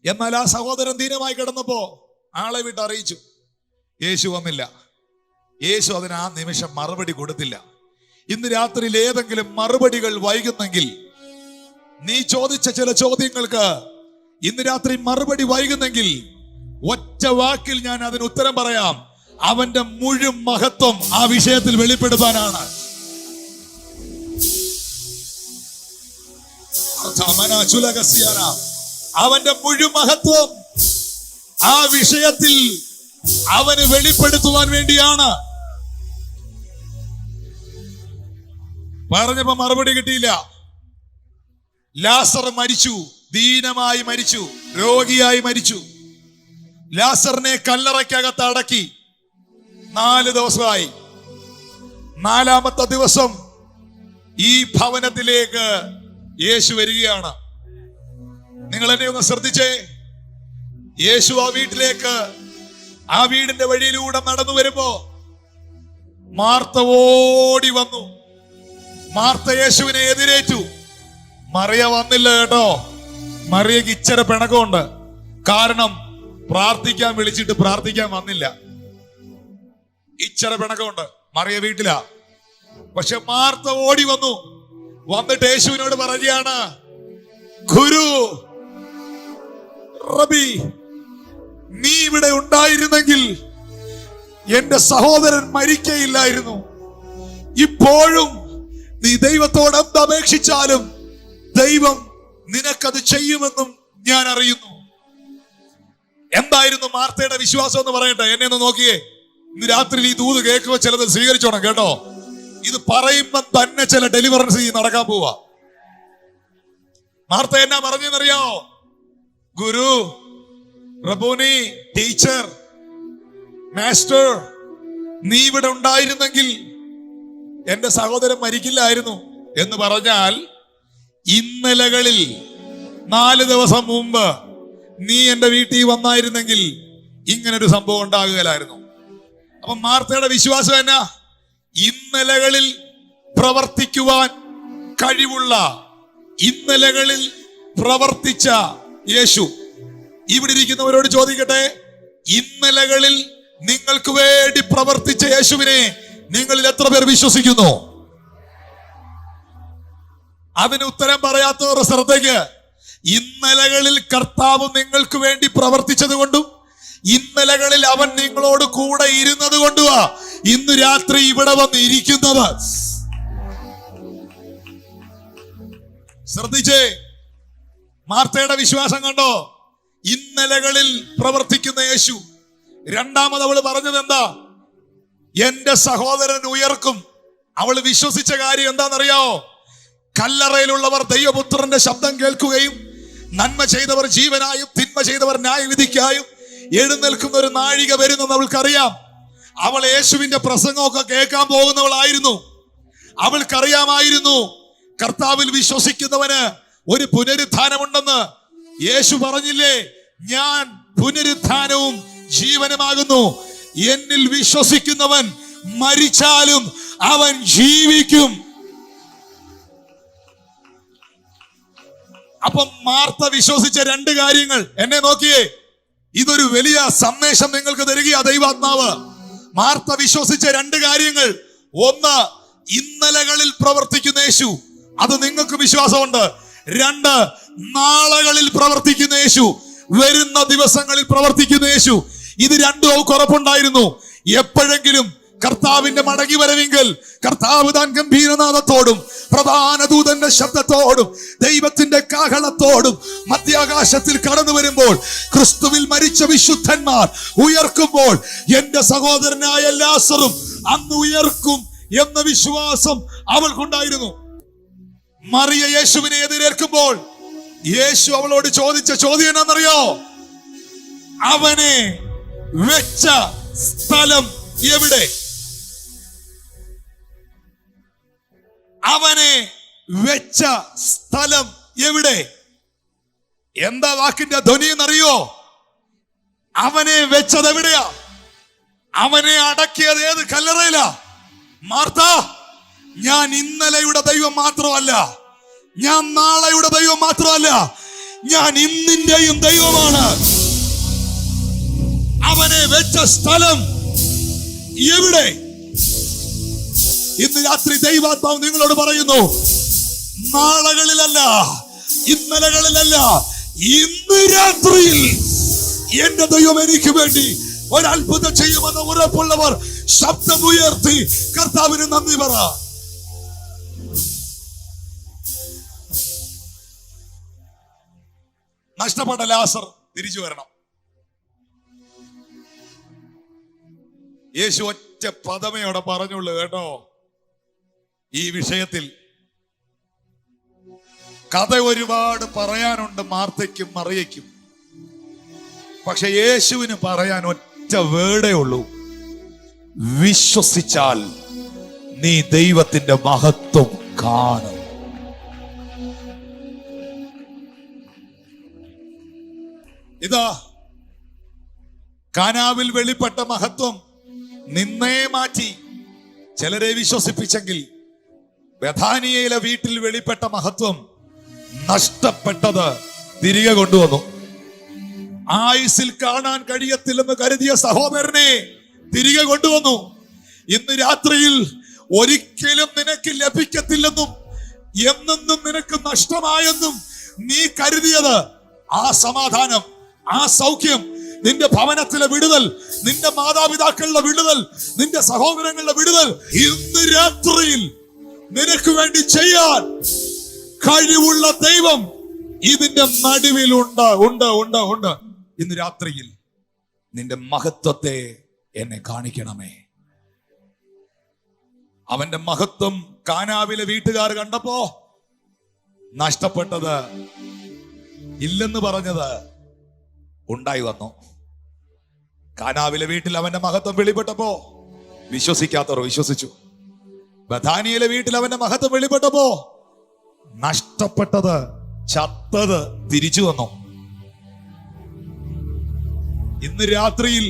എന്നാൽ ആ സഹോദരൻ ദീനമായി കിടന്നപ്പോ ആളെ വിട്ട് അറിയിച്ചു. യേശു വന്നില്ല. യേശു അതിന് ആ നിമിഷം മറുപടി കൊടുത്തില്ല. ഇന്ന് രാത്രിയിൽ ഏതെങ്കിലും മറുപടികൾ വൈകുന്നെങ്കിൽ, നീ ചോദിച്ച ചില ചോദ്യങ്ങൾക്ക് ഇന്ന് രാത്രി മറുപടി വൈകുന്നെങ്കിൽ, ഒറ്റ വാക്കിൽ ഞാൻ അതിന് ഉത്തരം പറയാം. അവന്റെ മുഴുവൻ മഹത്വം ആ വിഷയത്തിൽ വെളിപ്പെടുത്താനാണ്. അവന്റെ മുഴുവൻ മഹത്വം ആ വിഷയത്തിൽ അവന് വെളിപ്പെടുത്തുവാൻ വേണ്ടിയാണ്. പറഞ്ഞപ്പോ മറുപടി കിട്ടിയില്ല. ലാസർ മരിച്ചു, ദീനമായി മരിച്ചു, രോഗിയായി മരിച്ചു. ലാസറിനെ കല്ലറയ്ക്കകത്ത് അടക്കി 4 ദിവസമായി. 4-ാമത്തെ ദിവസം ഈ ഭവനത്തിലേക്ക് യേശു വരികയാണ്. നിങ്ങൾ എന്നെ ഒന്ന് ശ്രദ്ധിച്ചേ. യേശു ആ വീട്ടിലേക്ക്, ആ വീടിന്റെ വഴിയിലൂടെ നടന്നു വരുമ്പോ മാർത്ത ഓടി വന്നു. മാർത്ത യേശുവിനെ എതിരേറ്റു. മറിയ വന്നില്ല കേട്ടോ. മറിയക്ക് ഇച്ചിരി പിണക്കമുണ്ട്. കാരണം പ്രാർത്ഥിക്കാൻ വിളിച്ചിട്ട് പ്രാർത്ഥിക്കാൻ വന്നില്ല. ഇച്ചിരി പിണക്കമുണ്ട്. മറിയ വീട്ടിലാ. പക്ഷെ മാർത്ത ഓടി വന്നു. വന്നിട്ട് യേശുവിനോട് പറയുകയാണ്, ഗുരു, റബി, നീ ഇവിടെ ഉണ്ടായിരുന്നെങ്കിൽ എന്റെ സഹോദരൻ മരിക്കയില്ലായിരുന്നു. ഇപ്പോഴും നീ ദൈവത്തോട് എന്തപേക്ഷിച്ചാലും ദൈവം നിനക്കത് ചെയ്യുമെന്നും ഞാൻ അറിയുന്നു. എന്തായിരുന്നു മാർത്തയുടെ വിശ്വാസം എന്ന് പറയട്ടെ. എന്നെ ഒന്ന് നോക്കിയേ. ഇന്ന് രാത്രി ഈ ദൂത് കേൾക്കുമ്പോൾ ചിലത് സ്വീകരിച്ചോണം കേട്ടോ. ഇത് പറയുമ്പോ തന്നെ ചില ഡെലിവറൻസ് നടക്കാൻ പോവാ. മാർത്ത എന്നാ പറഞ്ഞെന്നറിയാമോ? ഗുരു, റബൂനി, ടീച്ചർ, മാസ്റ്റർ, നീ ഇവിടെ ഉണ്ടായിരുന്നെങ്കിൽ എന്റെ സഹോദരൻ മരിക്കില്ലായിരുന്നു എന്ന് പറഞ്ഞാൽ, ഇന്നലകളിൽ 4 ദിവസം മുമ്പ് നീ എന്റെ വീട്ടിൽ വന്നായിരുന്നെങ്കിൽ ഇങ്ങനൊരു സംഭവം ഉണ്ടാകുകയില്ലായിരുന്നു. അപ്പൊ മാർത്തയുടെ വിശ്വാസം എന്നാ? ഇന്നലകളിൽ പ്രവർത്തിക്കുവാൻ കഴിവുള്ള, ഇന്നലകളിൽ പ്രവർത്തിച്ച യേശു. ഇവിടെ ഇരിക്കുന്നവരോട് ചോദിക്കട്ടെ, ഇന്നലകളിൽ നിങ്ങൾക്ക് വേണ്ടി പ്രവർത്തിച്ച യേശുവിനെ നിങ്ങളിൽ എത്ര പേർ വിശ്വസിക്കുന്നു? അതിന് ഉത്തരം പറയാത്തവരുടെ ശ്രദ്ധയ്ക്ക്, ഇന്നലകളിൽ കർത്താവ് നിങ്ങൾക്ക് വേണ്ടി പ്രവർത്തിച്ചത് കൊണ്ടും ഇന്നലകളിൽ അവൻ നിങ്ങളോട് കൂടെ ഇരുന്നത് കൊണ്ടുവാ ഇന്ന് രാത്രി ഇവിടെ വന്ന് ഇരിക്കുന്നത്. ശ്രദ്ധിച്ചേ, മാർത്തയുടെ വിശ്വാസം കണ്ടോ? ഇന്നലകളിൽ പ്രവർത്തിക്കുന്ന യേശു. രണ്ടാമത് അവള് പറഞ്ഞത് എന്താ? എന്റെ സഹോദരൻ ഉയർക്കും. അവൾ വിശ്വസിച്ച കാര്യം എന്താണെന്നറിയാമോ? കല്ലറയിലുള്ളവർ ദൈവപുത്രന്റെ ശബ്ദം കേൾക്കുകയും നന്മ ചെയ്തവർ ജീവനായും തിന്മ ചെയ്തവർ ന്യായവിധിക്കായും എഴുന്നേൽക്കുന്ന ഒരു നാഴിക വരുന്നെന്ന് അവൾക്കറിയാം. അവൾ യേശുവിന്റെ പ്രസംഗമൊക്കെ കേൾക്കാൻ പോകുന്നവളായിരുന്നു. അവൾക്കറിയാമായിരുന്നു കർത്താവിൽ വിശ്വസിക്കുന്നവന് ഒരു പുനരുത്ഥാനമുണ്ടെന്ന്. യേശു പറഞ്ഞില്ലേ, ഞാൻ പുനരുത്ഥാനവും ജീവനുമാകുന്നു. എന്നിൽ വിശ്വസിക്കുന്നവൻ മരിച്ചാലും അവൻ ജീവിക്കും. അപ്പം മാർത്ത വിശ്വസിച്ച 2 കാര്യങ്ങൾ. എന്നെ നോക്കിയേ, ഇതൊരു വലിയ സന്ദേശം നിങ്ങൾക്ക് തരിക ദൈവാത്മാവ്. മാർത്ത വിശ്വസിച്ച 2 കാര്യങ്ങൾ. ഒന്ന്, ഇന്നലകളിൽ പ്രവർത്തിക്കുന്ന യേശു. അത് നിങ്ങൾക്ക് വിശ്വാസമുണ്ട്. 2, നാളുകളിൽ പ്രവർത്തിക്കുന്ന യേശു, വരുന്ന ദിവസങ്ങളിൽ പ്രവർത്തിക്കുന്ന യേശു. ഇത് രണ്ടും അവർക്ക് ഉറപ്പുണ്ടായിരുന്നു. എപ്പോഴെങ്കിലും കർത്താവിന്റെ മടങ്ങി വരവെങ്കിൽ കർത്താവ് താൻ ഗംഭീരനാദത്തോടും പ്രധാന ദൂതന്റെ ശബ്ദത്തോടും ദൈവത്തിന്റെ കാഹളത്തോടും മധ്യാകാശത്തിൽ കടന്നു വരുമ്പോൾ, ക്രിസ്തുവിൽ മരിച്ച വിശുദ്ധന്മാർ ഉയർക്കുമ്പോൾ, എന്റെ സഹോദരനായ ലാസറും അന്ന് ഉയർക്കും എന്ന വിശ്വാസം അവൾക്കുണ്ടായിരുന്നു. മറിയ യേശുവിനെ എതിരേൽക്കുമ്പോൾ യേശു അവളോട് ചോദിച്ച ചോദ്യം എന്നാണെന്നറിയോ? അവനെ വെച്ച സ്ഥലം എവിടെ? അവനെ വെച്ച സ്ഥലം എവിടെ? എന്താ വാക്കിന്റെ ധ്വനി എന്നറിയോ? അവനെ വെച്ചത് എവിടെയാ? അവനെ അടക്കിയത് ഏത് കല്ലറയിലാ? മാർത്ത, ഞാൻ ഇന്നലെയുടെ ദൈവം മാത്രമല്ല, ഞാൻ നാളെയുടെ ദൈവം മാത്രമല്ല, ഞാൻ ഇന്നിന്റെയും ദൈവമാണ്. അവനെ വെച്ച സ്ഥലം എവിടെ? ഇന്ന് രാത്രി ദൈവാത്മാവ് നിങ്ങളോട് പറയുന്നു, നാളുകളിലല്ല, ഇന്നലകളിലല്ല, ഇന്ന് രാത്രിയിൽ എന്റെ ദൈവം എനിക്ക് വേണ്ടി ഒരത്ഭുതം ചെയ്യുമെന്ന് ഉറപ്പുള്ളവർ ശബ്ദമുയർത്തി കർത്താവിന് നന്ദി പറ. നഷ്ടപ്പെട്ട ലാസർ തിരിച്ചു വരണം. യേശു ഒറ്റ പദമയോടെ പറഞ്ഞുള്ളൂ കേട്ടോ. ഈ വിഷയത്തിൽ കഥ ഒരുപാട് പറയാനുണ്ട് മാർത്തയ്ക്കും മറിയയ്ക്കും. പക്ഷെ യേശുവിന് പറയാൻ ഒറ്റ വേർഡേ ഉള്ളൂ: വിശ്വസിച്ചാൽ നീ ദൈവത്തിന്റെ മഹത്വം കാണും. ഇതാ കാനാവിൽ വെളിപ്പെട്ട മഹത്വം നിന്നേ മാറ്റി ചിലരെ വിശ്വസിപ്പിച്ചെങ്കിൽ, ബഥാനിയയിലെ വീട്ടിൽ വെളിപ്പെട്ട മഹത്വം നഷ്ടപ്പെട്ടത് തിരികെ കൊണ്ടുവന്നു. ആയുസിൽ കാണാൻ കഴിയത്തില്ലെന്ന് കരുതിയ സഹോദരനെ തിരികെ കൊണ്ടുവന്നു. ഇന്ന് രാത്രിയിൽ ഒരിക്കലും നിനക്ക് ലഭിക്കത്തില്ലെന്നും എന്നെന്നും നിനക്ക് നഷ്ടമായെന്നും നീ കരുതിയത്, ആ സമാധാനം, ആ സൗഖ്യം, നിന്റെ ഭവനത്തിലെ വിടുതൽ, നിന്റെ മാതാപിതാക്കളുടെ വിടുതൽ, നിന്റെ സഹോദരങ്ങളുടെ വിടുതൽ ഇന്ന് രാത്രിയിൽ നിനക്ക് വേണ്ടി ചെയ്യാൻ കഴിവുള്ള ദൈവം ഇതിന്റെ നടുവിലുണ്ട്. ഉണ്ട് ഉണ്ട് ഉണ്ട് ഇന്ന് രാത്രിയിൽ നിന്റെ മഹത്വത്തെ എന്നെ കാണിക്കണമേ. അവന്റെ മഹത്വം കാനാവിലെ വീട്ടുകാർ കണ്ടപ്പോ നഷ്ടപ്പെട്ടത്, ഇല്ലെന്ന് പറഞ്ഞത് ഉണ്ടായി വന്നു. കാനാവിലെ വീട്ടിൽ അവന്റെ മഹത്വം വെളിപ്പെട്ടപ്പോ വിശ്വസിക്കാത്തവർ വിശ്വസിച്ചു. ബഥാനിയിലെ വീട്ടിൽ അവന്റെ മഹത്വം വെളിപ്പെട്ടപ്പോ നഷ്ടപ്പെട്ടത്, ചത്തത് തിരിച്ചു വന്നു. ഇന്ന് രാത്രിയിൽ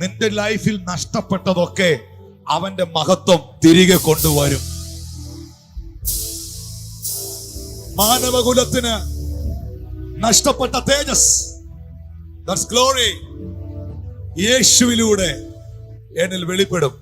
നിന്റെ ലൈഫിൽ നഷ്ടപ്പെട്ടതൊക്കെ അവന്റെ മഹത്വം തിരികെ കൊണ്ടുവരും. മാനവകുലത്തിന് നഷ്ടപ്പെട്ട തേജസ്, ദാറ്റ്സ് ഗ്ലോറി, യേശുവിലൂടെ എന്നിൽ വെളിപ്പെടും.